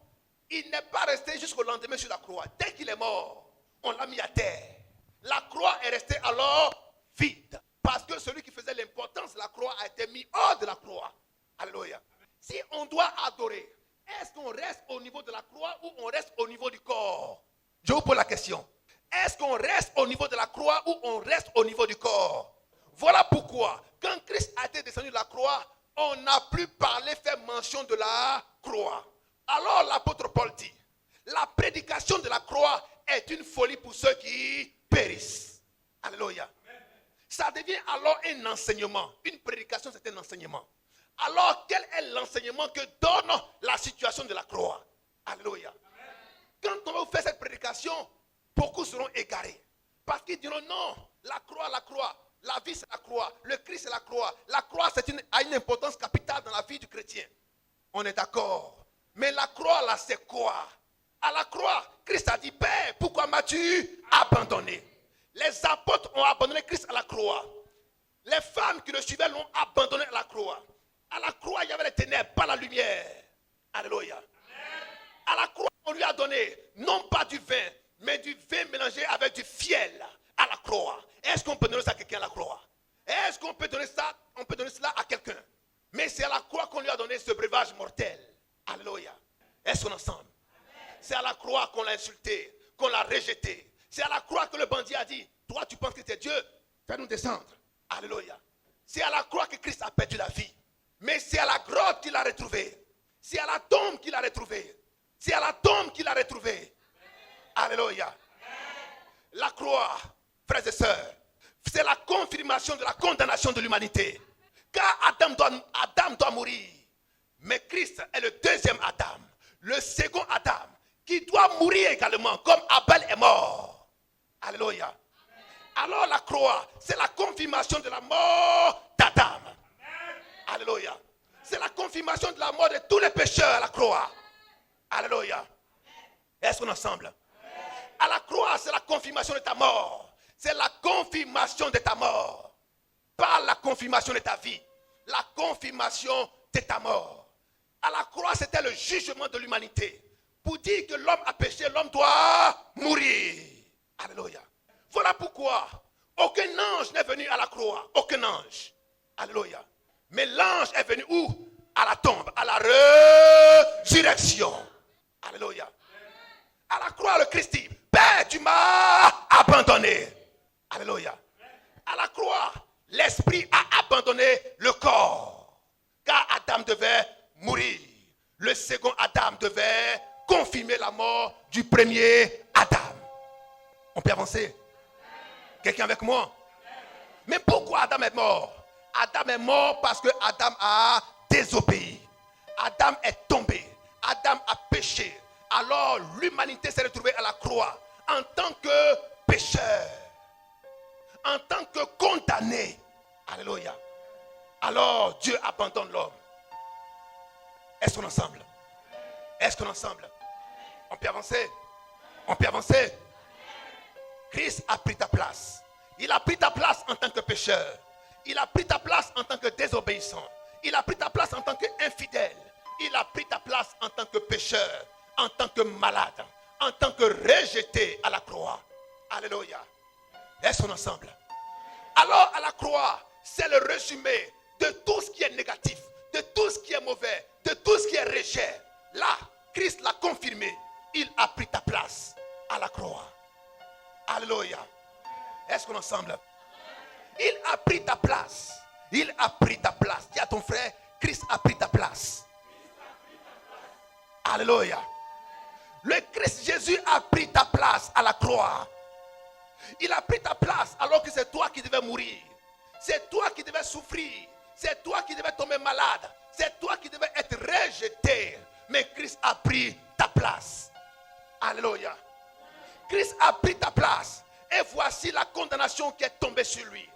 il n'est pas resté jusqu'au lendemain sur la croix. Dès qu'il est mort, on l'a mis à terre. La croix est restée alors vide. Parce que celui qui faisait l'importance de la croix a été mis hors de la croix. Alléluia. Si on doit adorer, est-ce qu'on reste au niveau de la croix ou on reste au niveau du corps? Je vous pose la question. Est-ce qu'on reste au niveau de la croix ou on reste au niveau du corps? Voilà pourquoi, quand Christ a été descendu de la croix, on n'a plus parlé, fait mention de la croix. Alors l'apôtre Paul dit, la prédication de la croix est une folie pour ceux qui périssent. Alléluia. Ça devient alors un enseignement. Une prédication, c'est un enseignement. Alors, quel est l'enseignement que donne la situation de la croix? Alléluia. Quand on va vous faire cette prédication, beaucoup seront égarés. Parce qu'ils diront non, la croix, la vie c'est la croix, le Christ c'est la croix. La croix a une importance capitale dans la vie du chrétien. On est d'accord. Mais la croix là c'est quoi? À la croix, Christ a dit, Père, pourquoi m'as-tu abandonné? Les apôtres ont abandonné Christ à la croix. Les femmes qui le suivaient l'ont abandonné à la croix. À la croix, il y avait les ténèbres, pas la lumière. Alléluia. À la croix, on lui a donné non pas du vin, mais du vin mélangé avec du fiel à la croix. Est-ce qu'on peut donner ça à quelqu'un à la croix? Est-ce qu'on peut donner ça? On peut donner cela à quelqu'un. Mais c'est à la croix qu'on lui a donné ce breuvage mortel. Alléluia. Est-ce qu'on est ensemble? C'est à la croix qu'on l'a insulté, qu'on l'a rejeté. C'est à la croix que le bandit a dit, toi tu penses que c'est Dieu, fais-nous descendre. Alléluia. C'est à la croix que Christ a perdu la vie. Mais c'est à la grotte qu'il a retrouvé. C'est à la tombe qu'il a retrouvé. C'est à la tombe qu'il a retrouvé. Alléluia. La croix, frères et sœurs, c'est la confirmation de la condamnation de l'humanité. Car Adam doit mourir. Mais Christ est le deuxième Adam. Le second Adam qui doit mourir également comme Abel est mort. Alléluia. Alors la croix, c'est la confirmation de la mort d'Adam. Alléluia. C'est la confirmation de la mort de tous les pécheurs à la croix. Alléluia. Est-ce qu'on est ensemble? À la croix, c'est la confirmation de ta mort. c'est la confirmation de ta mort. Pas la confirmation de ta vie. La confirmation de ta mort. À la croix, c'était le jugement de l'humanité. Pour dire que l'homme a péché, l'homme doit mourir. Alléluia. Voilà pourquoi aucun ange n'est venu à la croix. Aucun ange. Alléluia. Mais l'ange est venu où? À la tombe, à la résurrection. Alléluia. À la croix, le Christ dit, Père, tu m'as abandonné. Alléluia. À la croix, l'esprit a abandonné le corps. Car Adam devait mourir. Le second Adam devait confirmer la mort du premier Adam. On peut avancer? Quelqu'un avec moi? Mais pourquoi Adam est mort? Adam est mort parce que Adam a désobéi. Adam est tombé. Adam a péché. Alors l'humanité s'est retrouvée à la croix en tant que pécheur, en tant que condamné. Alléluia. Alors Dieu abandonne l'homme. Est-ce qu'on est ensemble? Est-ce qu'on est ensemble? On peut avancer? On peut avancer? Christ a pris ta place. Il a pris ta place en tant que pécheur. Il a pris ta place en tant que désobéissant. Il a pris ta place en tant qu'infidèle. Il a pris ta place en tant que pécheur, en tant que malade, en tant que rejeté à la croix. Alléluia. Est-ce qu'on est ensemble? Alors à la croix, c'est le résumé de tout ce qui est négatif, de tout ce qui est mauvais, de tout ce qui est rejet. Là, Christ l'a confirmé. Il a pris ta place à la croix. Alléluia. Est-ce qu'on est ensemble? Il a pris ta place. Il a pris ta place. Dis à ton frère, Christ a pris ta place. Alléluia. Le Christ Jésus a pris ta place à la croix. Il a pris ta place alors que c'est toi qui devais mourir. C'est toi qui devais souffrir. C'est toi qui devais tomber malade. C'est toi qui devais être rejeté. Mais Christ a pris ta place. Alléluia. Christ a pris ta place. Et voici la condamnation qui est tombée sur lui.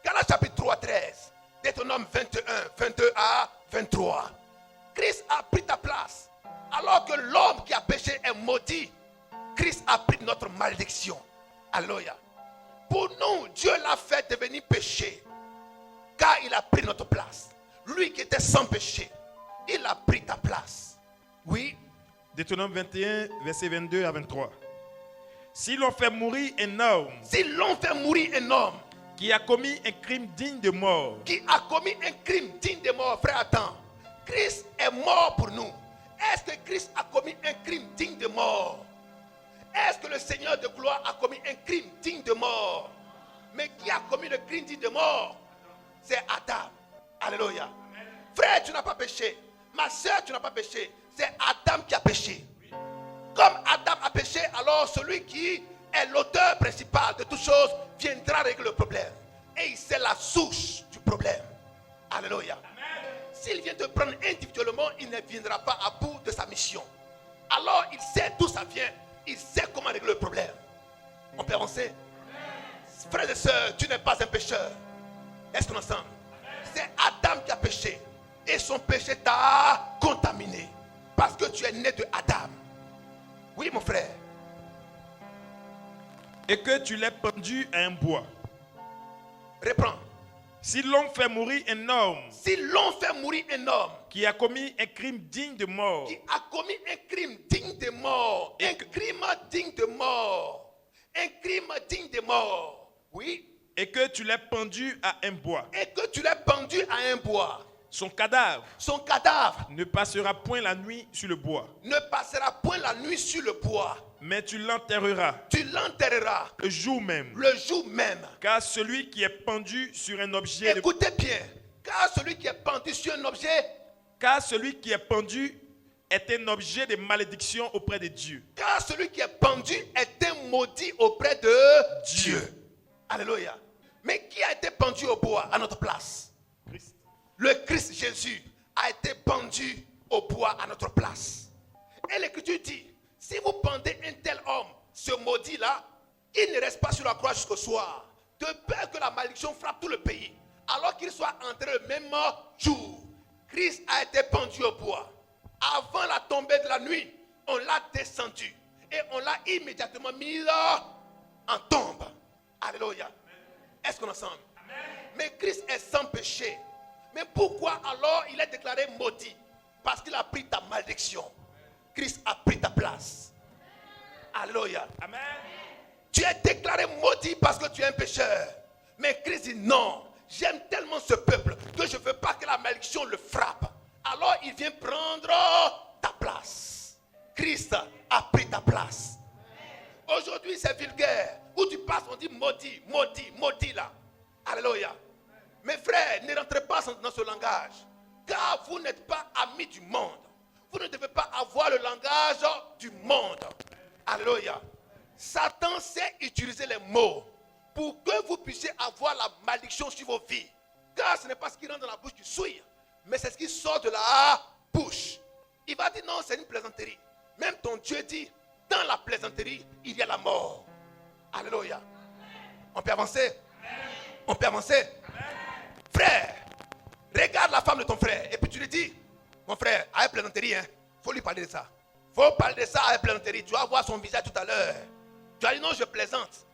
Galates chapitre 3, 13. Deutéronome 21, 22 à 23. Christ a pris ta place. Alors que l'homme qui a péché est maudit, Christ a pris notre malédiction. Alléluia. Pour nous, Dieu l'a fait devenir péché. Car il a pris notre place. Lui qui était sans péché, il a pris ta place. Oui. Deutéronome 21, versets 22 à 23. Si l'on fait mourir un homme, si l'on fait mourir un homme qui a commis un crime digne de mort, qui a commis un crime digne de mort, frère, attends. Christ est mort pour nous. Est-ce que Christ a commis un crime digne de mort? Est-ce que le Seigneur de gloire a commis un crime digne de mort? Mais qui a commis le crime digne de mort? C'est Adam. Alléluia. Frère, tu n'as pas péché. Ma soeur, tu n'as pas péché. C'est Adam qui a péché. Comme Adam a péché, alors celui qui est l'auteur principal de toutes choses viendra régler le problème. Et c'est la source du problème. Alléluia. S'il vient te prendre individuellement, il ne viendra pas à bout de sa mission. Alors il sait d'où ça vient. Il sait comment régler le problème. On peut avancer? Frères et sœurs, tu n'es pas un pécheur. Est-ce qu'on est ensemble? C'est Adam qui a péché. Et son péché t'a contaminé. Parce que tu es né de Adam. Oui, mon frère. Et que tu l'aies pendu à un bois. Reprends. Si l'on fait mourir un homme, si l'on fait mourir un homme qui a commis un crime digne de mort, qui a commis un crime digne de mort, un crime digne de mort, un crime digne de mort, oui, et que tu l'aies pendu à un bois, et que tu l'aies pendu à un bois, son cadavre ne passera point la nuit sur le bois, ne passera point la nuit sur le bois, mais tu l'enterreras le jour même, car celui qui est pendu sur un objet, écoutez bien, car celui qui est pendu sur un objet, car celui qui est pendu est un objet de malédiction auprès de Dieu, car celui qui est pendu est un maudit auprès de Dieu. Alléluia. Mais qui a été pendu au bois à notre place? Christ. Le Christ Jésus a été pendu au bois à notre place. Et l'Écriture dit, si vous pendez un tel homme, ce maudit-là, il ne reste pas sur la croix jusqu'au soir, de peur que la malédiction frappe tout le pays, alors qu'il soit enterré le même jour. Christ a été pendu au bois. Avant la tombée de la nuit, on l'a descendu et on l'a immédiatement mis en tombe. Alléluia. Est-ce qu'on est ensemble? Mais Christ est sans péché. Mais pourquoi alors il est déclaré maudit? Parce qu'il a pris ta malédiction. Christ a pris ta place. Alléluia. Amen. Tu es déclaré maudit parce que tu es un pécheur. Mais Christ dit non. J'aime tellement ce peuple que je ne veux pas que la malédiction le frappe. Alors il vient prendre ta place. Christ a pris ta place. Aujourd'hui c'est vulgaire. Où tu passes on dit maudit, maudit, maudit là. Alléluia. Mes frères, ne rentrez pas dans ce langage. Car vous n'êtes pas amis du monde. Vous ne devez pas avoir le langage du monde. Alléluia. Satan sait utiliser les mots pour que vous puissiez avoir la malédiction sur vos vies. Car ce n'est pas ce qui rentre dans la bouche du souille, mais c'est ce qui sort de la bouche. Il va dire non, c'est une plaisanterie. Même ton Dieu dit, dans la plaisanterie, il y a la mort. Alléluia. On peut avancer? On peut avancer? Frère, regarde la femme de ton frère et puis tu lui dis, mon frère, avec plaisanterie, il faut lui parler de ça. Il faut parler de ça avec plaisanterie. Tu vas voir son visage tout à l'heure. Tu vas dire non, je plaisante.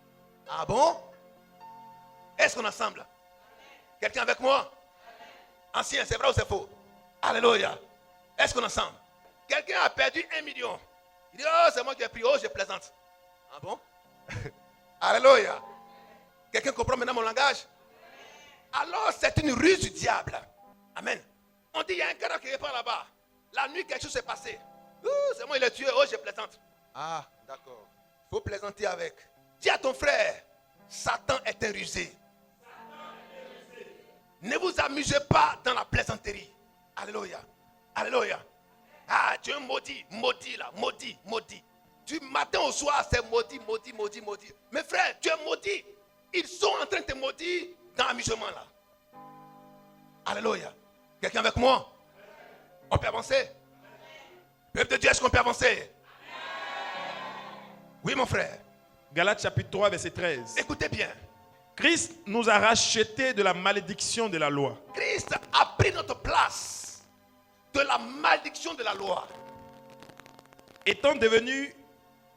Ah bon? Est-ce qu'on est ensemble? Quelqu'un avec moi? Ancien, c'est vrai ou c'est faux? Alléluia. Est-ce qu'on est ensemble? Quelqu'un a perdu 1 million. Il dit, oh, c'est moi qui ai pris, oh, je plaisante. Ah bon? Alléluia. Quelqu'un comprend maintenant mon langage? Alors, c'est une ruse du diable. Amen. On dit, il y a un cadavre qui est pas là-bas. La nuit, quelque chose s'est passé. C'est moi, il est tué, oh, je plaisante. Ah, d'accord. Il faut plaisanter avec. Dis à ton frère, Satan est un rusé. Ne vous amusez pas dans la plaisanterie. Alléluia. Alléluia. Ah, tu es un maudit, maudit là, maudit, maudit. Du matin au soir, c'est maudit, maudit, maudit, maudit. Mes frères, tu es maudit. Ils sont en train de te maudire dans l'amusement là. Alléluia. Quelqu'un avec moi? On peut avancer? Peuple de Dieu, est-ce qu'on peut avancer? Oui, mon frère. Galates chapitre 3, verset 13. Écoutez bien. Christ nous a rachetés de la malédiction de la loi. Christ a pris notre place de la malédiction de la loi. Étant devenu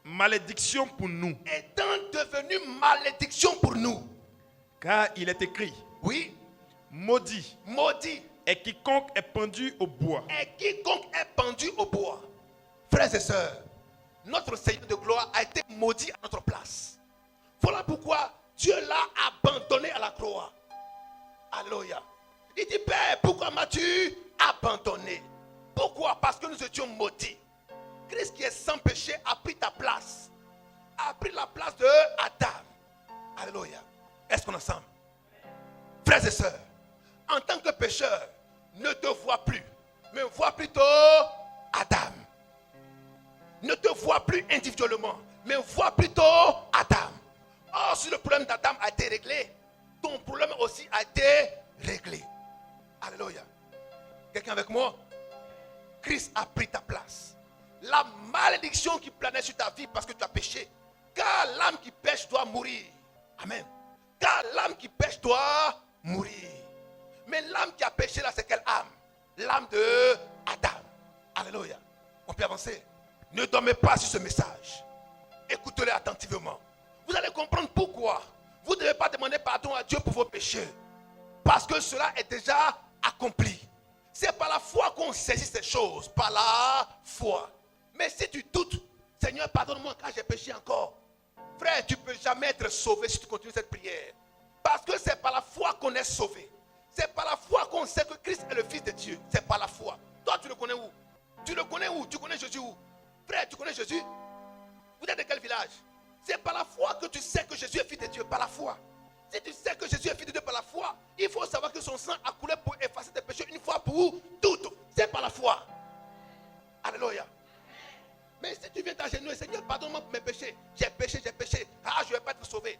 malédiction pour nous. Étant devenu malédiction pour nous. Car il est écrit. Oui. Maudit. Maudit. Et quiconque est pendu au bois. Et quiconque est pendu au bois. Frères et sœurs, notre Seigneur de gloire a été maudit à notre place. Voilà pourquoi Dieu l'a abandonné à la croix. Alléluia. Il dit, Père, pourquoi m'as-tu abandonné? Pourquoi? Parce que nous étions maudits. Christ qui est sans péché a pris ta place. A pris la place de Adam. Alléluia. Est-ce qu'on est ensemble? Frères et sœurs, en tant que pécheur, ne te vois plus, mais vois plutôt Adam. Ne te vois plus individuellement, mais vois plutôt Adam. Or, si le problème d'Adam a été réglé, ton problème aussi a été réglé. Alléluia. Quelqu'un avec moi? Christ a pris ta place. La malédiction qui planait sur ta vie parce que tu as péché. Car l'âme qui pêche doit mourir. Amen. Car l'âme qui pêche doit mourir. Mais l'âme qui a péché là, c'est quelle âme? L'âme de Adam. Alléluia. On peut avancer. Ne dormez pas sur ce message. Écoutez-le attentivement. Vous allez comprendre pourquoi. Vous ne devez pas demander pardon à Dieu pour vos péchés. Parce que cela est déjà accompli. C'est par la foi qu'on saisit ces choses. Par la foi. Mais si tu doutes, Seigneur, pardonne-moi car j'ai péché encore. Frère, tu ne peux jamais être sauvé si tu continues cette prière. Parce que c'est par la foi qu'on est sauvé. C'est par la foi qu'on sait que Christ est le Fils de Dieu. C'est par la foi. Toi, tu le connais où? Tu le connais où? Tu connais Jésus où? Frère, tu connais Jésus? Vous êtes de quel village? C'est par la foi que tu sais que Jésus est Fils de Dieu. Par la foi. Si tu sais que Jésus est Fils de Dieu par la foi, il faut savoir que son sang a coulé pour effacer tes péchés une fois pour toutes. C'est par la foi. Alléluia. Mais si tu viens t'agenouiller, Seigneur, pardonne-moi pour mes péchés. J'ai péché, j'ai péché. Ah, je ne vais pas être sauvé.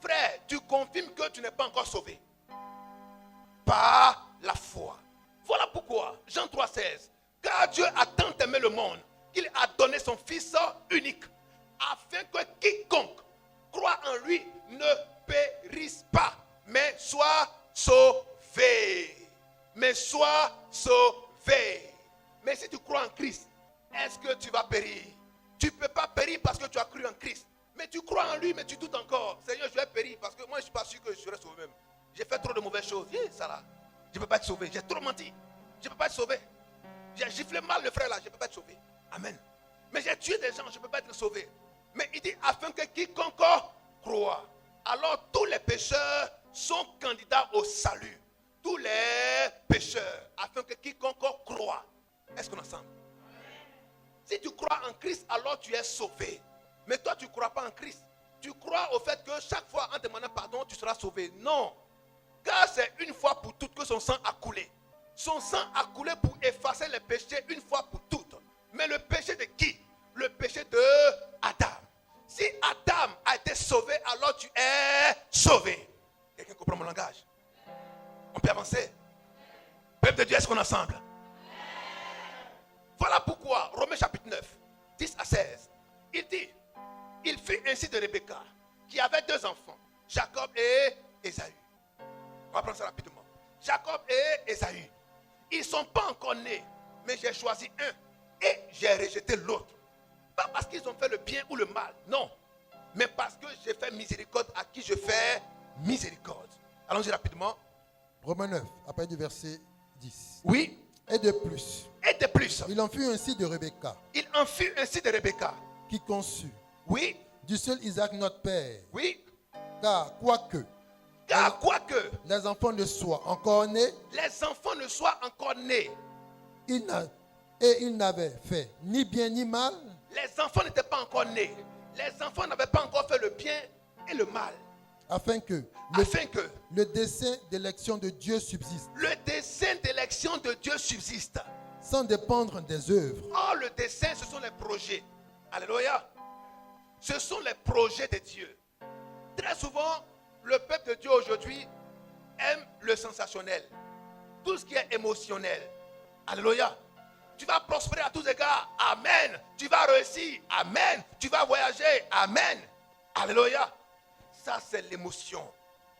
Frère, tu confirmes que tu n'es pas encore sauvé. Par la foi. Voilà pourquoi, Jean 3,16. Car Dieu a tant aimé le monde qu'il a donné son Fils unique, afin que quiconque croit en lui ne périsse pas, mais soit sauvé. Mais soit sauvé. Mais si tu crois en Christ, est-ce que tu vas périr? Tu ne peux pas périr parce que tu as cru en Christ. Mais tu crois en lui, mais tu doutes encore. Seigneur, je vais périr parce que moi, je ne suis pas sûr que je serai sauvé même. J'ai fait trop de mauvaises choses. Ça là, je ne peux pas être sauvé. J'ai trop menti. Je ne peux pas être sauvé. J'ai giflé mal le frère là, je ne peux pas être sauvé. Amen. Mais j'ai tué des gens, je ne peux pas être sauvé. Mais il dit, afin que quiconque croit. Alors tous les pécheurs sont candidats au salut. Tous les pécheurs, afin que quiconque croit. Est-ce qu'on est ensemble? Si tu crois en Christ, alors tu es sauvé. Mais toi, tu ne crois pas en Christ. Tu crois au fait que chaque fois, en demandant pardon, tu seras sauvé. Non. Car c'est une fois pour toutes que son sang a coulé. Son sang a coulé pour effacer les péchés une fois pour toutes. Mais le péché de qui? Le péché de Adam. Si Adam a été sauvé, alors tu es sauvé. Quelqu'un comprend mon langage? On peut avancer. Peuple de Dieu, est-ce qu'on est ensemble? Voilà pourquoi, Romains chapitre 9, 10 à 16, il dit, il fut ainsi de Rebecca, qui avait 2 enfants, Jacob et Ésaü. On va prendre ça rapidement. Jacob et Ésaü. Ils ne sont pas encore nés, mais j'ai choisi un et j'ai rejeté l'autre. Pas parce qu'ils ont fait le bien ou le mal, non. Mais parce que j'ai fait miséricorde à qui je fais miséricorde. Allons-y rapidement. Romains 9, après du verset 10. Oui. Et de plus. Et de plus. Il en fut ainsi de Rebecca. Il en fut ainsi de Rebecca. Qui conçut. Oui. Du seul Isaac notre père. Oui. Car quoique les enfants ne soient encore nés. Les enfants ne soient encore nés. Il n'avait fait ni bien ni mal. Les enfants n'étaient pas encore nés. Les enfants n'avaient pas encore fait le bien et le mal. Afin que le dessein d'élection de Dieu subsiste. Le dessein d'élection de Dieu subsiste. Sans dépendre des œuvres. Oh, le dessein, ce sont les projets. Alléluia. Ce sont les projets de Dieu. Très souvent, le peuple de Dieu aujourd'hui aime le sensationnel. Tout ce qui est émotionnel. Alléluia. Tu vas prospérer à tous égards. Amen. Tu vas réussir. Amen. Tu vas voyager. Amen. Alléluia. Ça, c'est l'émotion.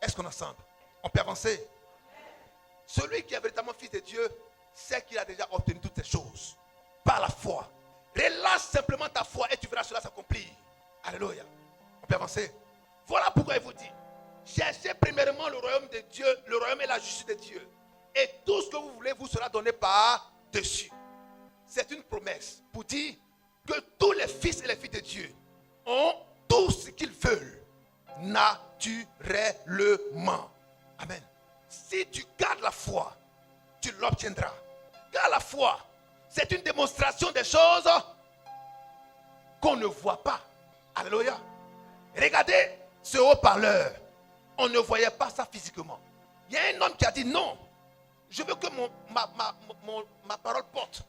Est-ce qu'on est ensemble? On peut avancer. Celui qui est véritablement fils de Dieu sait qu'il a déjà obtenu toutes ces choses par la foi. Relâche simplement ta foi et tu verras cela s'accomplir. Alléluia. On peut avancer. Voilà pourquoi il vous dit, cherchez premièrement le royaume de Dieu, le royaume et la justice de Dieu. Et tout ce que vous voulez vous sera donné par-dessus. C'est une promesse pour dire que tous les fils et les filles de Dieu ont tout ce qu'ils veulent naturellement. Amen. Si tu gardes la foi, tu l'obtiendras. Car la foi, c'est une démonstration des choses qu'on ne voit pas. Alléluia. Regardez ce haut-parleur. On ne voyait pas ça physiquement. Il y a un homme qui a dit non. Je veux que ma parole porte.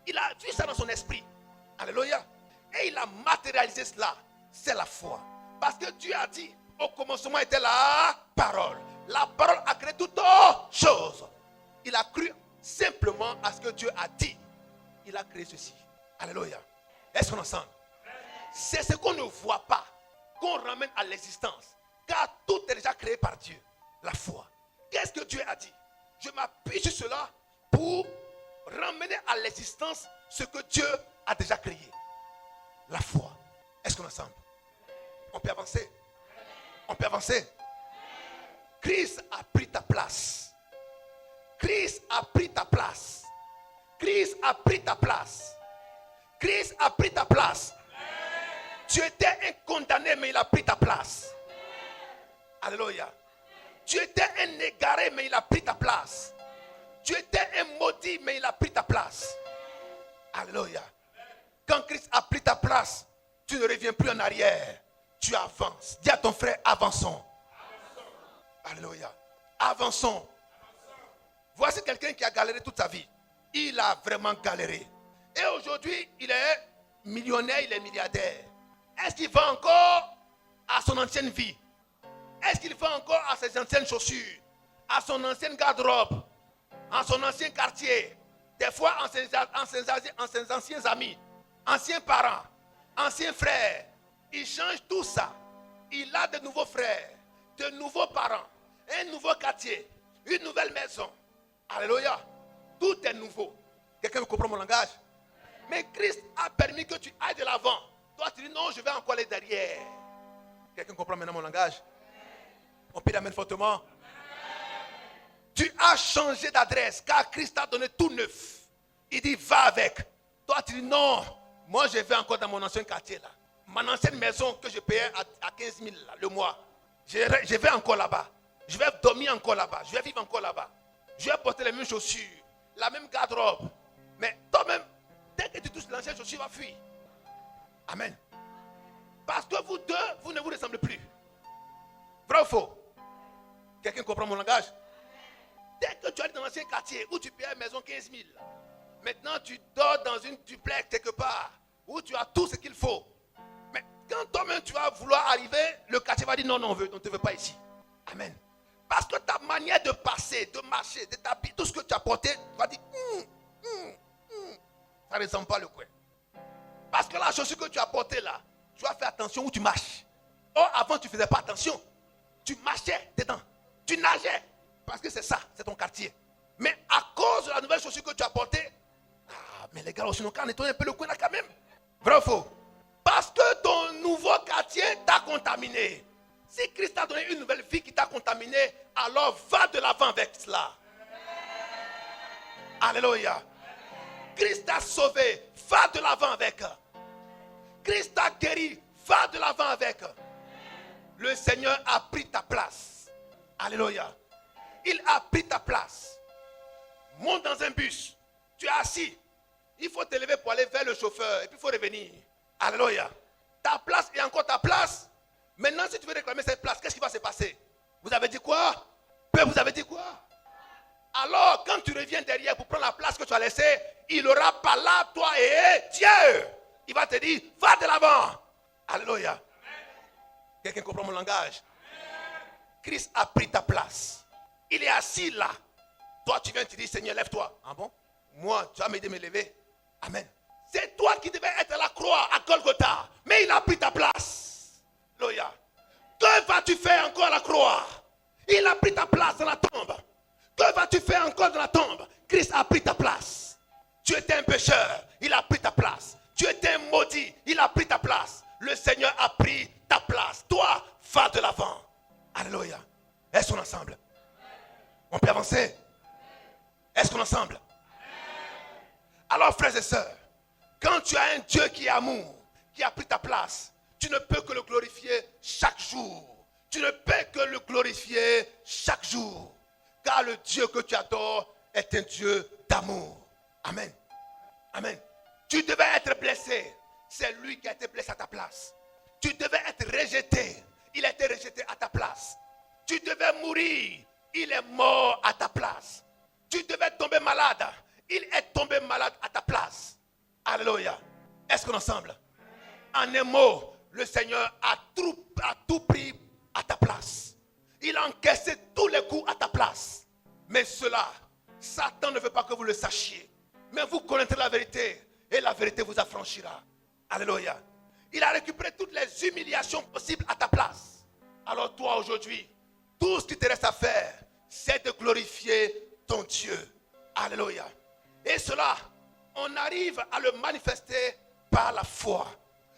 Il a vu ça dans son esprit. Alléluia. Et il a matérialisé cela. C'est la foi. Parce que Dieu a dit, au commencement était la parole. La parole a créé toutes choses. Il a cru simplement à ce que Dieu a dit. Il a créé ceci. Alléluia. Est-ce qu'on est ensemble? C'est ce qu'on ne voit pas qu'on ramène à l'existence. Car tout est déjà créé par Dieu. La foi. Qu'est-ce que Dieu a dit? Je m'appuie sur cela pour ramener à l'existence ce que Dieu a déjà créé. La foi. Est-ce qu'on est ensemble? On peut avancer. On peut avancer. Christ a pris ta place. Christ a pris ta place. Christ a pris ta place. Christ a pris ta place. Tu étais un condamné, mais il a pris ta place. Alléluia. Tu étais un égaré, mais il a pris ta place. Tu étais un maudit, mais il a pris ta place. Alléluia. Quand Christ a pris ta place, tu ne reviens plus en arrière. Tu avances. Dis à ton frère, avançons. Alléluia. Avançons. Voici quelqu'un qui a galéré toute sa vie. Il a vraiment galéré. Et aujourd'hui, il est millionnaire, il est milliardaire. Est-ce qu'il va encore à son ancienne vie? Est-ce qu'il va encore à ses anciennes chaussures? À son ancienne garde-robe? À son ancien quartier? Des fois, en ses anciens amis, anciens parents, anciens frères. Il change tout ça. Il a de nouveaux frères, de nouveaux parents, un nouveau quartier, une nouvelle maison. Alléluia. Tout est nouveau. Quelqu'un comprend mon langage? Mais Christ a permis que tu ailles de l'avant. Toi, tu dis non, je vais encore aller derrière. Quelqu'un comprend maintenant mon langage? On peut l'amener fortement. Tu as changé d'adresse car Christ t'a donné tout neuf. Il dit va avec. Toi tu dis non. Moi je vais encore dans mon ancien quartier là. Mon ancienne maison que je payais à 15 000 là, le mois. Je vais encore là-bas. Je vais dormir encore là-bas. Je vais vivre encore là-bas. Je vais porter les mêmes chaussures. La même garde-robe. Mais toi-même, dès que tu touches l'ancienne chaussure, va fuir. Amen. Parce que vous deux, vous ne vous ressemblez plus. Vrai ou faux? Quelqu'un comprend mon langage? Dès que tu es dans l'ancien quartier où tu payes une maison 15 000, maintenant tu dors dans une duplex quelque part où tu as tout ce qu'il faut. Mais quand toi-même tu vas vouloir arriver, le quartier va dire non, on ne te veut pas ici. Amen. Parce que ta manière de passer, de marcher, de t'habiller, tout ce que tu as porté, tu vas dire ça ne ressemble pas le coin. Parce que la chaussure que tu as portée là, tu vas faire attention où tu marches. Or, avant, tu ne faisais pas attention. Tu marchais dedans. Tu nageais. Parce que c'est ça, c'est ton quartier. Mais à cause de la nouvelle chaussure que tu as portée, mais les gars, aussi, on nettoie un peu le coin là quand même. Vrai ou faux? Parce que ton nouveau quartier t'a contaminé. Si Christ t'a donné une nouvelle vie qui t'a contaminé, alors va de l'avant avec cela. Alléluia. Christ t'a sauvé, va de l'avant avec. Christ t'a guéri, va de l'avant avec. Le Seigneur a pris ta place. Alléluia. Il a pris ta place. Monte dans un bus. Tu es assis. Il faut te lever pour aller vers le chauffeur. Et puis il faut revenir. Alléluia. Ta place est encore ta place. Maintenant, si tu veux réclamer cette place, qu'est-ce qui va se passer? Vous avez dit quoi? Vous avez dit quoi? Alors, quand tu reviens derrière pour prendre la place que tu as laissée, il aura pas là, toi et Dieu. Il va te dire, va de l'avant. Alléluia. Quelqu'un comprend mon langage? Christ a pris ta place. Il est assis là. Toi, tu viens te dire, Seigneur, lève-toi. Ah bon? Moi, tu vas m'aider à me lever. Amen. C'est toi qui devais être à la croix, à Golgotha. Mais il a pris ta place. Alléluia. Que vas-tu faire encore à la croix? Il a pris ta place dans la tombe. Que vas-tu faire encore dans la tombe? Christ a pris ta place. Tu étais un pécheur, il a pris ta place. Tu étais un maudit, il a pris ta place. Le Seigneur a pris ta place. Toi, va de l'avant. Alléluia. Est-ce qu'on est ensemble? On peut avancer? Est-ce qu'on est ensemble? Alors, frères et sœurs, quand tu as un Dieu qui est amour, qui a pris ta place, tu ne peux que le glorifier chaque jour. Tu ne peux que le glorifier chaque jour. Car le Dieu que tu adores est un Dieu d'amour. Amen. Amen. Tu devais être blessé. C'est lui qui a été blessé à ta place. Tu devais être rejeté. Il a été rejeté à ta place. Tu devais mourir. Il est mort à ta place. Tu devais tomber malade. Il est tombé malade à ta place. Alléluia. Est-ce qu'on est ensemble? En un mot, le Seigneur a tout pris à ta place. Il a encaissé tous les coups à ta place. Mais cela, Satan ne veut pas que vous le sachiez. Mais vous connaîtrez la vérité et la vérité vous affranchira. Alléluia. Il a récupéré toutes les humiliations possibles à ta place. Alors toi aujourd'hui, tout ce qui te reste à faire, c'est de glorifier ton Dieu. Alléluia. Et cela, on arrive à le manifester par la foi.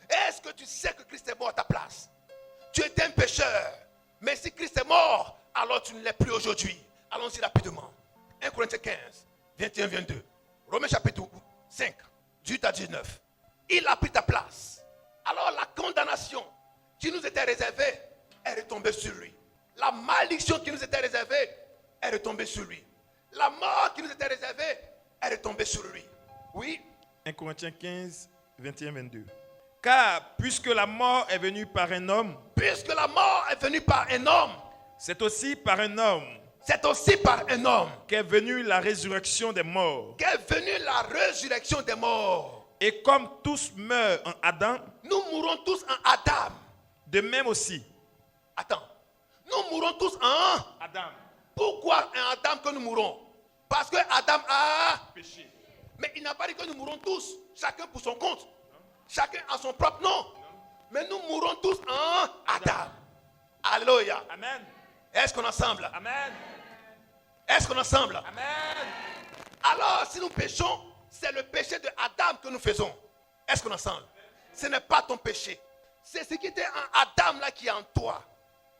Est-ce que tu sais que Christ est mort à ta place? Tu étais un pécheur. Mais si Christ est mort, alors tu ne l'es plus aujourd'hui. Allons-y rapidement. 1 Corinthiens 15, 21-22. Romains chapitre 5, 18 à 19. Il a pris ta place. Alors la condamnation qui nous était réservée est retombée sur lui. La malédiction qui nous était réservée est retombée sur lui. La mort qui nous était réservée est retombée sur lui. Oui. 1 Corinthiens 15, 21-22. Car puisque la mort est venue par un homme, c'est aussi par un homme qu'est venue la résurrection des morts. Et comme tous meurent en Adam, nous mourrons tous en Adam. De même aussi. Attends. Nous mourrons tous en Adam. Pourquoi en Adam que nous mourons? Parce que Adam a péché. Mais il n'a pas dit que nous mourrons tous, chacun pour son compte. Chacun a son propre nom. Mais nous mourrons tous en Adam. Alléluia. Amen. Est-ce qu'on est ensemble? Amen. Est-ce qu'on est ensemble? Amen. Alors, si nous péchons, c'est le péché de Adam que nous faisons. Est-ce qu'on est ensemble? Ce n'est pas ton péché. C'est ce qui était en Adam là qui est en toi.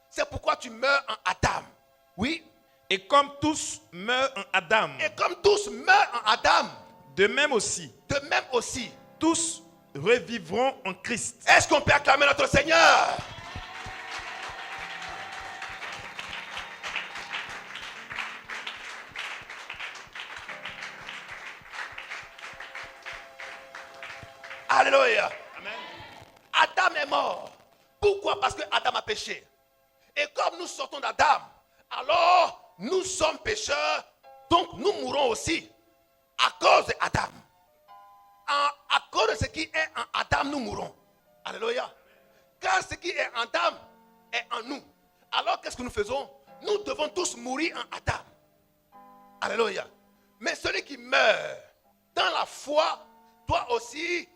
C'est pourquoi tu meurs en Adam. Oui. Et comme tous meurent en Adam, Et comme tous meurent en Adam, de même aussi, tous revivront en Christ. Est-ce qu'on peut acclamer notre Seigneur? Alléluia. Amen. Adam est mort. Pourquoi? Parce que Adam a péché. Et comme nous sortons d'Adam, alors nous sommes pécheurs, donc nous mourrons aussi à cause d'Adam. À cause de ce qui est en Adam, nous mourrons. Alléluia. Car ce qui est en Adam est en nous. Alors qu'est-ce que nous faisons? Nous devons tous mourir en Adam. Alléluia. Mais celui qui meurt dans la foi doit aussi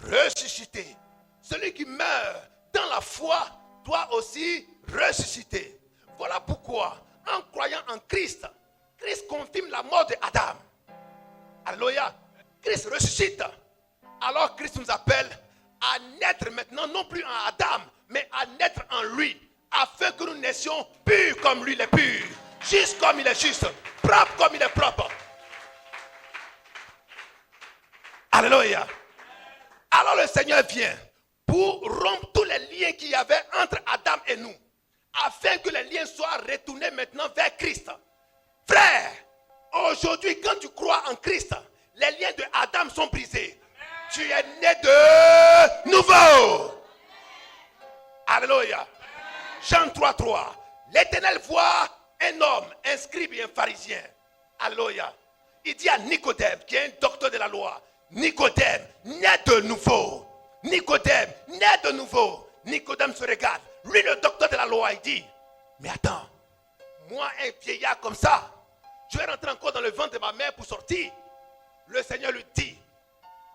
ressusciter. Celui qui meurt dans la foi doit aussi ressusciter. Voilà pourquoi, en croyant en Christ, Christ confirme la mort d'Adam. Alléluia. Christ ressuscite. Alors Christ nous appelle à naître maintenant, non plus en Adam, mais à naître en lui, afin que nous naissions purs comme lui il est pur, juste comme il est juste, propre comme il est propre. Alléluia. Alors le Seigneur vient pour rompre tous les liens qu'il y avait entre Adam et nous, afin que les liens soient retournés maintenant vers Christ. Frère, aujourd'hui quand tu crois en Christ, les liens de Adam sont brisés. Tu es né de nouveau. Alléluia. Jean 3:3. L'Éternel voit un homme, un scribe et un pharisien. Alléluia. Il dit à Nicodème, qui est un docteur de la loi, Nicodème, né de nouveau. Nicodème, né de nouveau. Nicodème se regarde. Lui, le docteur de la loi, il dit, mais attends, moi, un vieillard comme ça, je vais rentrer encore dans le ventre de ma mère pour sortir. Le Seigneur lui dit,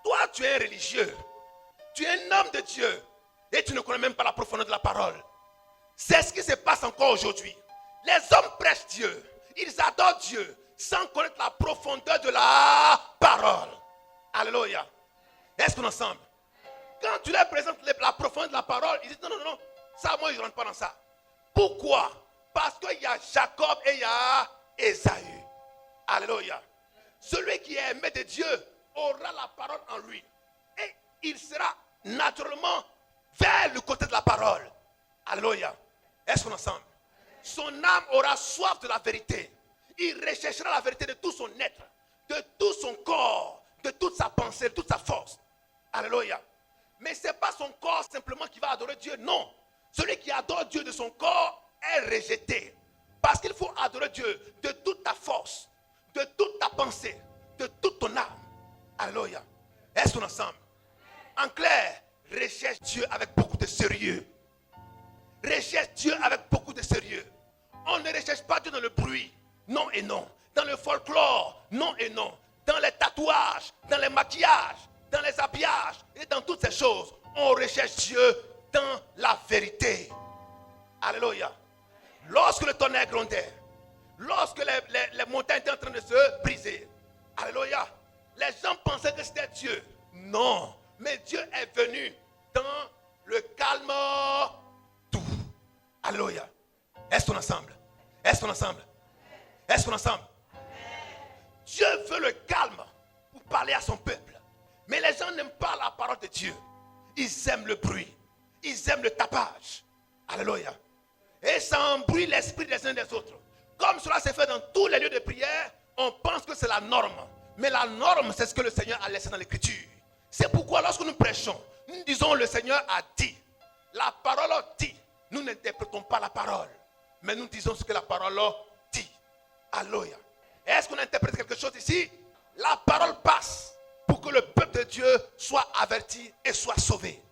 toi, tu es un religieux. Tu es un homme de Dieu. Et tu ne connais même pas la profondeur de la parole. C'est ce qui se passe encore aujourd'hui. Les hommes prêchent Dieu. Ils adorent Dieu sans connaître la profondeur de la parole. Alléluia. Est-ce qu'on est ensemble? Quand tu leur présentes la profondeur de la parole, ils disent non, non, non. Ça, moi, je ne rentre pas dans ça. Pourquoi? Parce qu'il y a Jacob et il y a Ésaü. Alléluia. Celui qui est aimé de Dieu aura la parole en lui. Et il sera naturellement vers le côté de la parole. Alléluia. Est-ce qu'on est ensemble? Son âme aura soif de la vérité. Il recherchera la vérité de tout son être, de tout son corps, de toute sa pensée, de toute sa force. Alléluia. Mais ce n'est pas son corps simplement qui va adorer Dieu. Non. Celui qui adore Dieu de son corps est rejeté. Parce qu'il faut adorer Dieu de toute ta force, de toute ta pensée, de toute ton âme. Alléluia. Est-ce qu'on est ensemble? En clair, recherche Dieu avec beaucoup de sérieux. Recherche Dieu avec beaucoup de sérieux. On ne recherche pas Dieu dans le bruit. Non et non. Dans le folklore. Non et non. Dans les tatouages, dans les maquillages, dans les habillages et dans toutes ces choses. On recherche Dieu dans la vérité. Alléluia. Lorsque le tonnerre grondait, lorsque les montagnes étaient en train de se briser, alléluia, les gens pensaient que c'était Dieu. Non, mais Dieu est venu dans le calme tout. Alléluia. Est-ce qu'on est ensemble? Est-ce qu'on est ensemble? Est-ce qu'on est ensemble? Dieu veut le calme pour parler à son peuple. Mais les gens n'aiment pas la parole de Dieu. Ils aiment le bruit. Ils aiment le tapage. Alléluia. Et ça embrouille l'esprit des uns des autres. Comme cela s'est fait dans tous les lieux de prière, on pense que c'est la norme. Mais la norme, c'est ce que le Seigneur a laissé dans l'Écriture. C'est pourquoi lorsque nous prêchons, nous disons le Seigneur a dit. La parole dit. Nous n'interprétons pas la parole. Mais nous disons ce que la parole dit. Alléluia. Est-ce qu'on interprète quelque chose ici? La parole passe pour que le peuple de Dieu soit averti et soit sauvé.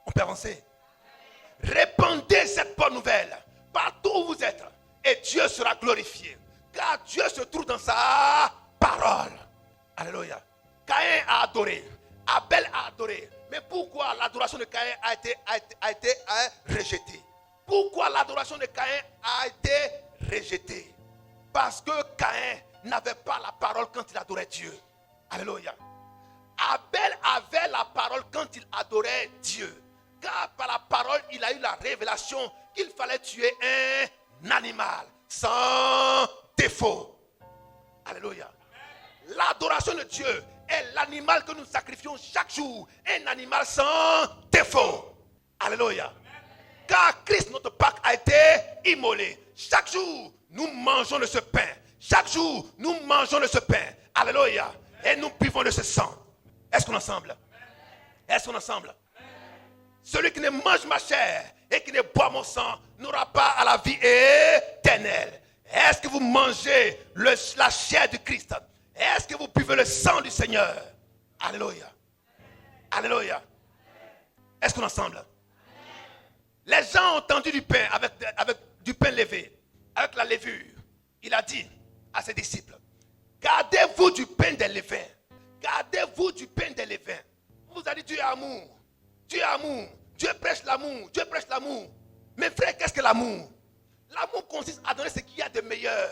On peut avancer. Répandez cette bonne nouvelle partout où vous êtes et Dieu sera glorifié. Car Dieu se trouve dans sa parole. Alléluia. Caïn a adoré. Abel a adoré. Mais pourquoi l'adoration de Caïn a été rejetée? Pourquoi l'adoration de Caïn a été rejetée? Parce que Caïn n'avait pas la parole quand il adorait Dieu. Alléluia. Abel avait la parole quand il adorait Dieu. Car il a eu la révélation qu'il fallait tuer un animal sans défaut. Alléluia. L'adoration de Dieu est l'animal que nous sacrifions chaque jour. Un animal sans défaut. Alléluia. Car Christ, notre Pâque, a été immolé. Chaque jour, nous mangeons de ce pain. Chaque jour, nous mangeons de ce pain. Alléluia. Et nous buvons de ce sang. Est-ce qu'on est ensemble? Est-ce qu'on est ensemble? Celui qui ne mange ma chair et qui ne boit mon sang n'aura pas à la vie éternelle. Est-ce que vous mangez la chair du Christ? Est-ce que vous buvez le sang du Seigneur? Alléluia. Alléluia. Est-ce qu'on est ensemble? Les gens ont tendu du pain avec du pain levé, avec la levure. Il a dit à ses disciples, gardez-vous du pain des levains. Gardez-vous du pain des levains. Vous avez dit Dieu est amour. Dieu est amour. Dieu prêche l'amour. Dieu prêche l'amour. Mais frère, qu'est-ce que l'amour? L'amour consiste à donner ce qu'il y a de meilleur.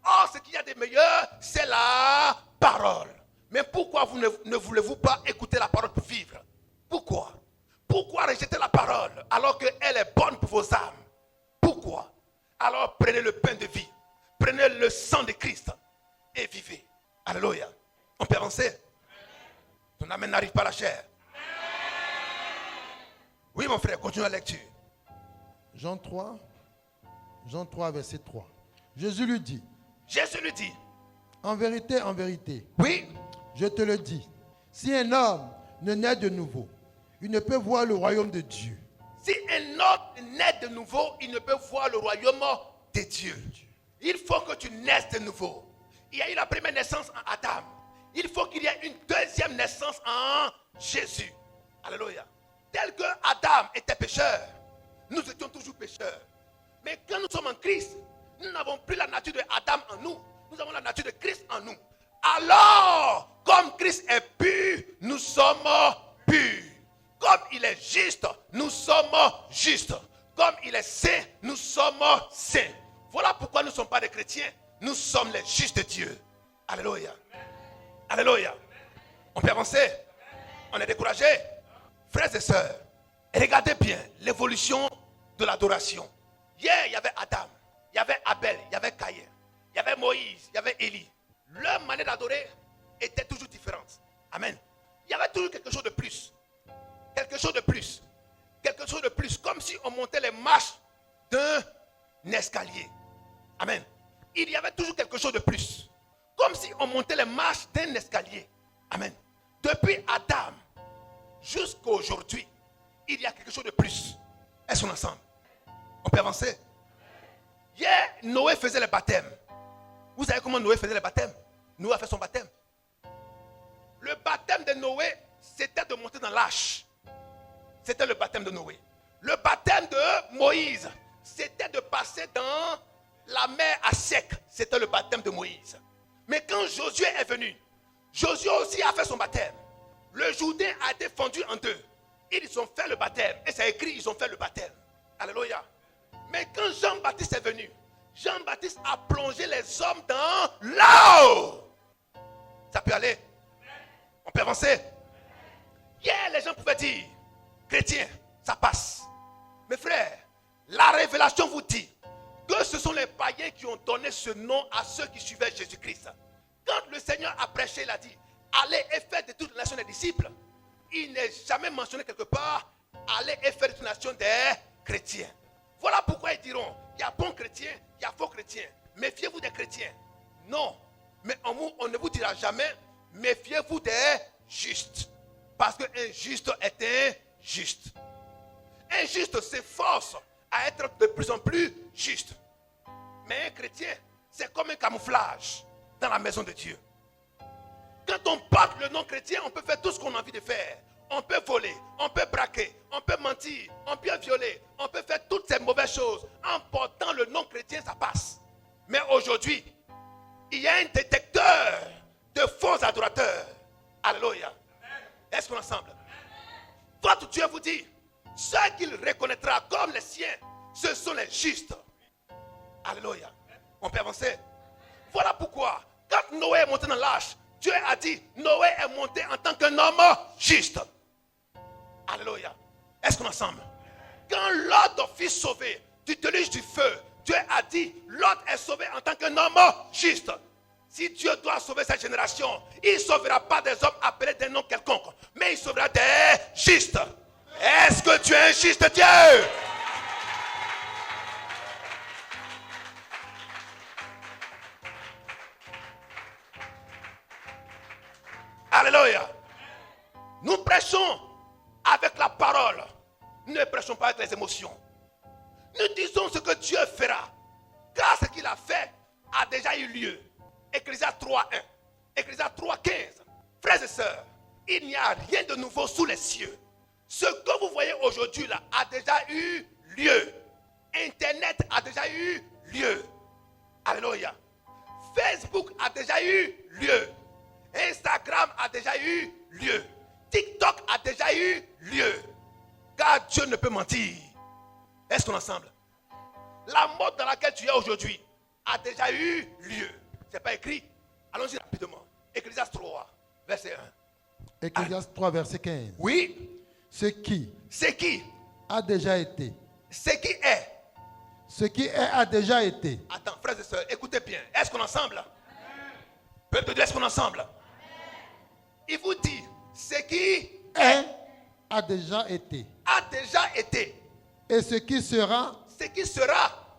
Or, ce qu'il y a de meilleur, c'est la parole. Mais pourquoi vous ne voulez-vous pas écouter la parole pour vivre? Pourquoi? Pourquoi rejeter la parole alors qu'elle est bonne pour vos âmes? Pourquoi? Alors prenez le pain de vie. Prenez le sang de Christ et vivez. Alléluia. On peut avancer? Ton âme n'arrive pas à la chair. Oui, mon frère, continue la lecture. Jean 3, verset 3. Jésus lui dit, en vérité, oui, je te le dis, si un homme ne naît de nouveau, il ne peut voir le royaume de Dieu. Si un homme naît de nouveau, il ne peut voir le royaume de Dieu. Il faut que tu naisses de nouveau. Il y a eu la première naissance en Adam. Il faut qu'il y ait une deuxième naissance en Jésus. Alléluia. Tel que Adam était pécheur, nous étions toujours pécheurs. Mais quand nous sommes en Christ, nous n'avons plus la nature de Adam en nous. Nous avons la nature de Christ en nous. Alors, comme Christ est pur, nous sommes purs. Comme il est juste, nous sommes justes. Comme il est saint, nous sommes saints. Voilà pourquoi nous ne sommes pas des chrétiens. Nous sommes les justes de Dieu. Alléluia. Alléluia. On peut avancer. On est découragé. Frères et sœurs, regardez bien l'évolution de l'adoration. Hier, il y avait Adam, il y avait Abel, il y avait Caïn, il y avait Moïse, il y avait Élie. Leur manière d'adorer était toujours différente. Amen. Il y avait toujours quelque chose de plus. Quelque chose de plus. Quelque chose de plus. Comme si on montait les marches d'un escalier. Amen. Il y avait toujours quelque chose de plus. Comme si on montait les marches d'un escalier. Amen. Depuis Adam jusqu'à aujourd'hui, il y a quelque chose de plus. Est-ce qu'on est ensemble? On peut avancer. Hier, Noé faisait le baptême. Vous savez comment Noé faisait le baptême? Noé a fait son baptême. Le baptême de Noé, c'était de monter dans l'arche. C'était le baptême de Noé. Le baptême de Moïse, c'était de passer dans la mer à sec. C'était le baptême de Moïse. Mais quand Josué est venu, Josué aussi a fait son baptême. Le Jourdain a été fendu en deux. Ils ont fait le baptême. Et c'est écrit, ils ont fait le baptême. Alléluia. Mais quand Jean-Baptiste est venu, Jean-Baptiste a plongé les hommes dans l'eau. Ça peut aller. On peut avancer. Hier, les gens pouvaient dire, chrétien, ça passe. Mes frères, la révélation vous dit que ce sont les païens qui ont donné ce nom à ceux qui suivaient Jésus-Christ. Quand le Seigneur a prêché, il a dit, allez et faites de toutes les nations des disciples. Il n'est jamais mentionné quelque part, allez et faites de toutes les nations des chrétiens. Voilà pourquoi ils diront, il y a bons chrétiens, il y a faux chrétiens. Méfiez-vous des chrétiens. Non, mais en vous, on ne vous dira jamais, méfiez-vous des justes. Parce qu'un juste est injuste. Un juste s'efforce à être de plus en plus juste. Mais un chrétien, c'est comme un camouflage dans la maison de Dieu. Quand on porte le nom chrétien, on peut faire tout ce qu'on a envie de faire. On peut voler, on peut braquer, on peut mentir, on peut violer, on peut faire toutes ces mauvaises choses. En portant le nom chrétien, ça passe. Mais aujourd'hui, il y a un détecteur de faux adorateurs. Alléluia. Est-ce qu'on est ensemble? Votre Dieu vous dit, ceux qu'il reconnaîtra comme les siens, ce sont les justes. Alléluia. On peut avancer. Voilà pourquoi, quand Noé est monté dans l'arche, Dieu a dit, Noé est monté en tant qu'un homme juste. Alléluia. Est-ce qu'on est ensemble? quand Lot fut sauvé du déluge du feu, Dieu a dit, Lot est sauvé en tant qu'un homme juste. Si Dieu doit sauver cette génération, il ne sauvera pas des hommes appelés d'un nom quelconque, mais il sauvera des justes. Est-ce que tu es un juste Dieu? Alléluia. Nous prêchons avec la parole. Nous ne prêchons pas avec les émotions. Nous disons ce que Dieu fera. Car ce qu'il a fait a déjà eu lieu. Ecclésiaste 3:1. Ecclésiaste 3:15. Frères et sœurs, il n'y a rien de nouveau sous les cieux. Ce que vous voyez aujourd'hui là a déjà eu lieu. Internet a déjà eu lieu. Alléluia. Facebook a déjà eu lieu. Instagram a déjà eu lieu. TikTok a déjà eu lieu. Car Dieu ne peut mentir. Est-ce qu'on est ensemble? La mode dans laquelle tu es aujourd'hui a déjà eu lieu. Ce n'est pas écrit. Allons-y rapidement. Ecclésiaste 3, verset 1. Ecclésiaste 3, verset 15. Oui. Ce qui a déjà été. Ce qui est. Ce qui est a déjà été. Attends, frères et sœurs, écoutez bien. Est-ce qu'on est ensemble? Peuple de Dieu, est-ce qu'on est ensemble? Il vous dit, ce qui est a déjà été. A déjà été. Et ce qui sera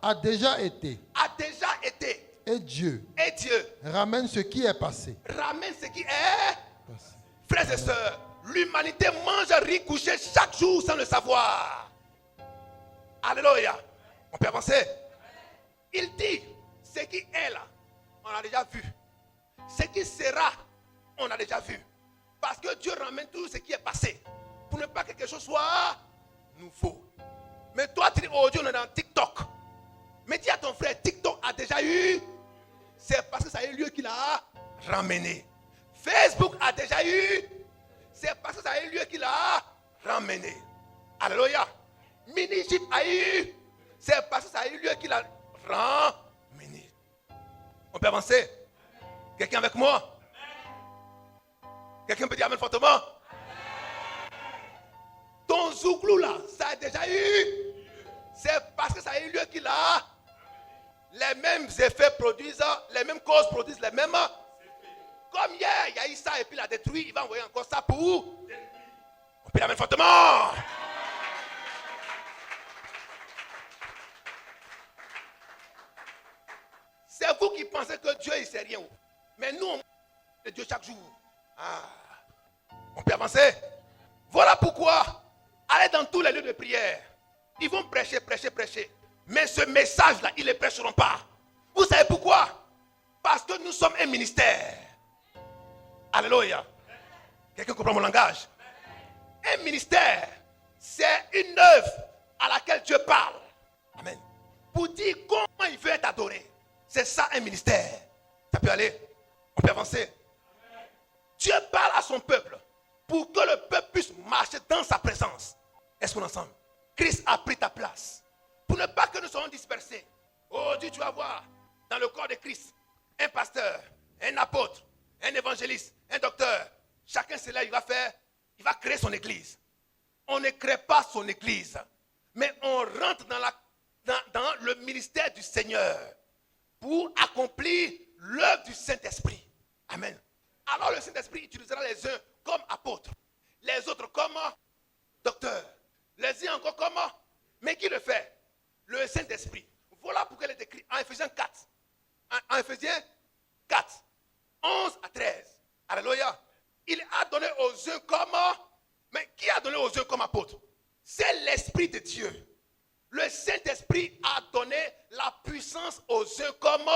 a déjà été. A déjà été. Et Dieu ramène ce qui est passé. Ramène ce qui est passé. Frères et sœurs, l'humanité mange, rit, coucher chaque jour sans le savoir. Alléluia. On peut avancer. Il dit, ce qui est là, on a déjà vu. Ce qui sera, on a déjà vu. Parce que Dieu ramène tout ce qui est passé. Pour ne pas que quelque chose soit nouveau. Mais toi, tu dis, oh Dieu, on est dans TikTok. Mais dis à ton frère, TikTok a déjà eu. C'est parce que ça a eu lieu qu'il a ramené. Facebook a déjà eu. C'est parce que ça a eu lieu qu'il a ramené. Alléluia. Minijip a eu. C'est parce que ça a eu lieu qu'il a ramené. On peut avancer? Quelqu'un avec moi? Quelqu'un peut dire amen fortement? Ton zouglou là, ça a déjà eu. C'est parce que ça a eu lieu qu'il a. Les mêmes effets produisent, les mêmes causes produisent les mêmes. Comme hier, il y a eu ça et puis il a détruit, il va envoyer encore ça pour. On peut amen fortement. C'est vous qui pensez que Dieu il sait rien. Mais nous, on de Dieu chaque jour. On peut avancer. Voilà pourquoi, allez dans tous les lieux de prière. Ils vont prêcher. Mais ce message-là, ils ne le prêcheront pas. Vous savez pourquoi? Parce que nous sommes un ministère. Alléluia. Quelqu'un comprend mon langage? Un ministère, c'est une œuvre à laquelle Dieu parle. Amen. Pour dire comment il veut être adoré. C'est ça un ministère. Ça peut aller. On peut avancer. Dieu parle à son peuple pour que le peuple puisse marcher dans sa présence. Est-ce qu'on est ensemble? Christ a pris ta place. Pour ne pas que nous soyons dispersés. Oh Dieu, tu vas voir dans le corps de Christ un pasteur, un apôtre, un évangéliste, un docteur. Chacun c'est là, il va créer son église. On ne crée pas son église, mais on rentre dans le ministère du Seigneur pour accomplir l'œuvre du Saint-Esprit. Amen. Alors le Saint-Esprit utilisera les uns comme apôtres, les autres comme docteurs, les uns encore comme. Mais qui le fait? Le Saint-Esprit. Voilà pourquoi il est écrit en Ephésiens 4. En Ephésiens 4, 11 à 13. Alléluia. Il a donné aux uns comme. Mais qui a donné aux uns comme apôtres? C'est l'Esprit de Dieu. Le Saint-Esprit a donné la puissance aux uns comme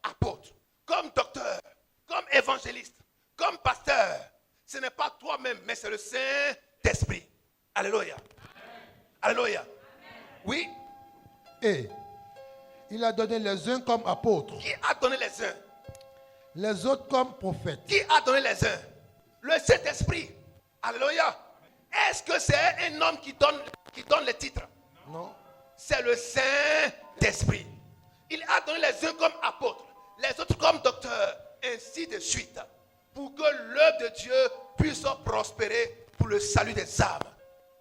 apôtres, comme docteur, comme évangéliste, comme pasteur. Ce n'est pas toi-même, mais c'est le Saint-Esprit. Alléluia. Alléluia. Oui. Et il a donné les uns comme apôtres. Qui a donné les uns? Les autres comme prophètes. Qui a donné les uns? Le Saint-Esprit. Alléluia. Est-ce que c'est un homme qui donne les titres? Non. C'est le Saint-Esprit. Il a donné les uns comme apôtres, les autres comme docteurs, ainsi de suite, pour que l'œuvre de Dieu puisse prospérer pour le salut des âmes.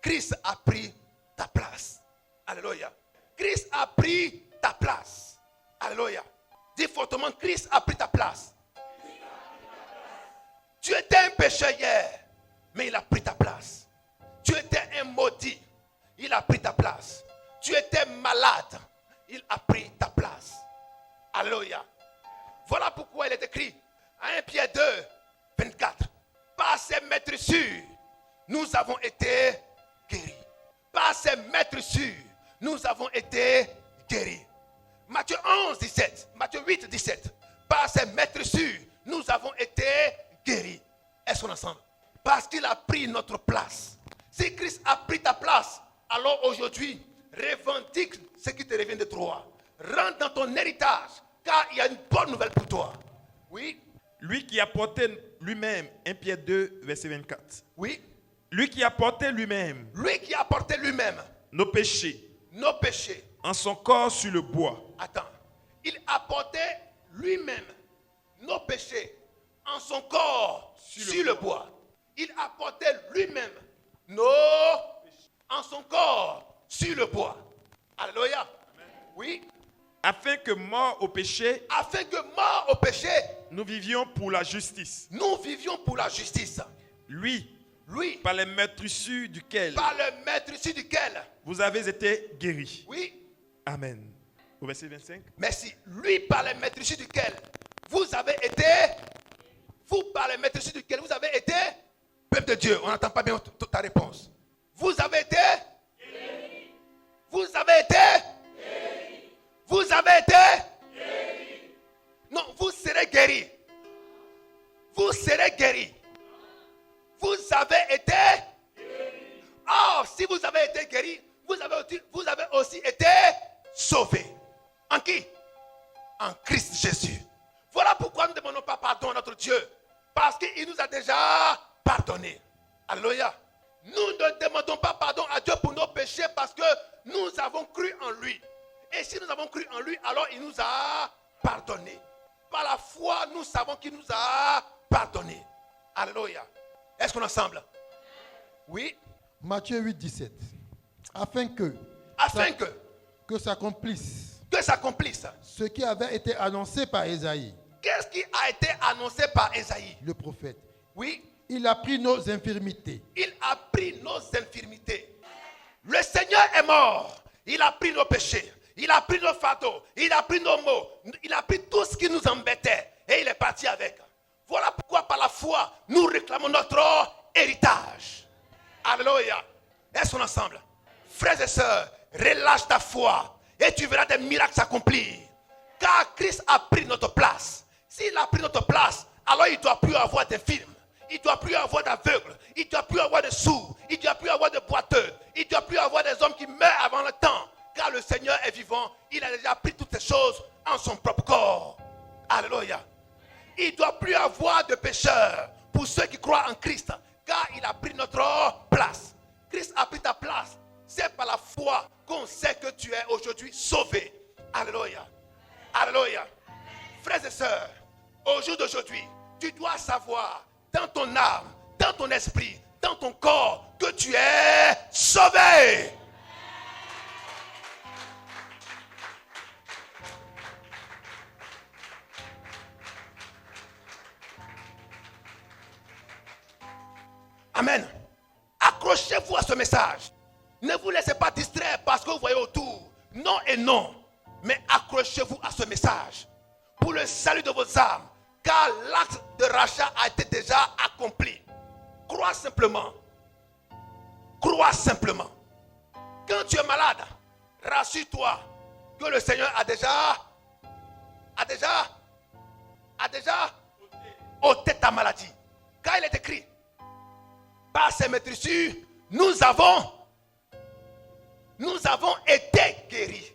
Christ a pris ta place. Alléluia. Christ a pris ta place. Alléluia. Dis fortement, Christ a pris ta place. Tu étais un pécheur hier, mais il a pris ta place. Tu étais un maudit, il a pris ta place. Tu étais malade, il a pris ta place. Alléluia. Voilà pourquoi il est écrit à 1 Pierre 2, 24. Par ses maîtresses, nous avons été guéris. Par ses maîtresses, nous avons été guéris. Matthieu 11, 17. Matthieu 8, 17. Par ses maîtresses, nous avons été guéris. Est-ce qu'on est ensemble? Parce qu'il a pris notre place. Si Christ a pris ta place, alors aujourd'hui, revendique ce qui te revient de toi. Rentre dans ton héritage, car il y a une bonne nouvelle pour toi. Oui. Lui qui a porté lui-même, 1 Pierre 2, verset 24. Oui. Lui qui a porté lui-même. Lui qui a porté lui-même. Nos péchés. Nos péchés. En son corps sur le bois. Attends. Il a porté lui-même nos péchés en son corps sur le bois. Il a porté lui-même nos en son corps sur le bois. Alléluia. Oui. Afin que mort au péché, nous vivions pour la justice. Nous vivions pour la justice. Lui, par le maîtrissu duquel, vous avez été guéris. Oui. Amen. Au verset 25. Merci. Lui, par le maîtrissu duquel vous avez été, peuple de Dieu, on n'entend pas bien ta réponse. Vous avez été guéris. Vous avez été guéris. Vous avez été guéris. Non, vous serez guéris. Vous serez guéris. Vous avez été guéris. Or, si vous avez été guéris, vous avez aussi été sauvés. En qui? En Christ Jésus. Voilà pourquoi nous ne demandons pas pardon à notre Dieu. Parce qu'il nous a déjà pardonné. Alléluia. Nous ne demandons pas pardon à Dieu pour nos péchés parce que nous avons cru en lui. Et si nous avons cru en lui, alors il nous a pardonné. Par la foi, nous savons qu'il nous a pardonné. Alléluia. Est-ce qu'on est ensemble? Oui. Matthieu 8, 17. Afin que s'accomplisse ce qui avait été annoncé par Ésaïe. Qu'est-ce qui a été annoncé par Ésaïe? Le prophète. Oui. Il a pris nos infirmités. Il a pris nos infirmités. Le Seigneur est mort. Il a pris nos péchés. Il a pris nos fardeaux. Il a pris nos maux. Il a pris tout ce qui nous embêtait. Et il est parti avec. Voilà pourquoi par la foi, nous réclamons notre héritage. Alléluia. Est-ce qu'on est ensemble? Frères et sœurs, relâche ta foi. Et tu verras des miracles s'accomplir. Car Christ a pris notre place. S'il a pris notre place, alors il ne doit plus avoir d'infirmes. Il ne doit plus avoir d'aveugles. Il ne doit plus avoir de sourds. Il ne doit plus avoir de boiteux. Il ne doit plus avoir des hommes qui meurent avant le temps. Car le Seigneur est vivant. Il a déjà pris toutes ces choses en son propre corps. Alléluia. Il ne doit plus avoir de pécheurs pour ceux qui croient en Christ. Car il a pris notre place. Christ a pris ta place. C'est par la foi qu'on sait que tu es aujourd'hui sauvé. Alléluia. Alléluia. Frères et sœurs, au jour d'aujourd'hui, tu dois savoir dans ton âme, dans ton esprit, dans ton corps, que tu es sauvé. Amen. Accrochez-vous à ce message. Ne vous laissez pas distraire parce que vous voyez autour. Non et non. Mais accrochez-vous à ce message. Pour le salut de vos âmes. Car l'acte de rachat a été déjà accompli. Crois simplement. Crois simplement. Quand tu es malade, rassure-toi que le Seigneur a déjà ôté ta maladie. Car il est écrit, par ses maîtresses, nous avons été guéris.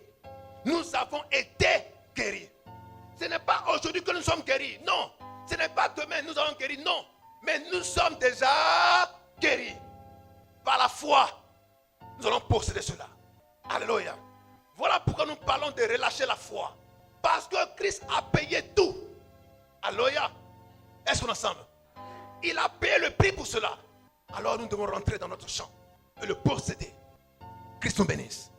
Nous avons été guéris. Ce n'est pas aujourd'hui que nous sommes guéris. Non. Ce n'est pas demain que nous allons guérir. Non. Mais nous sommes déjà guéris. Par la foi, nous allons posséder cela. Alléluia. Voilà pourquoi nous parlons de relâcher la foi. Parce que Christ a payé tout. Alléluia. Est-ce qu'on est ensemble? Il a payé le prix pour cela. Alors nous devons rentrer dans notre champ et le posséder. Christ nous bénisse.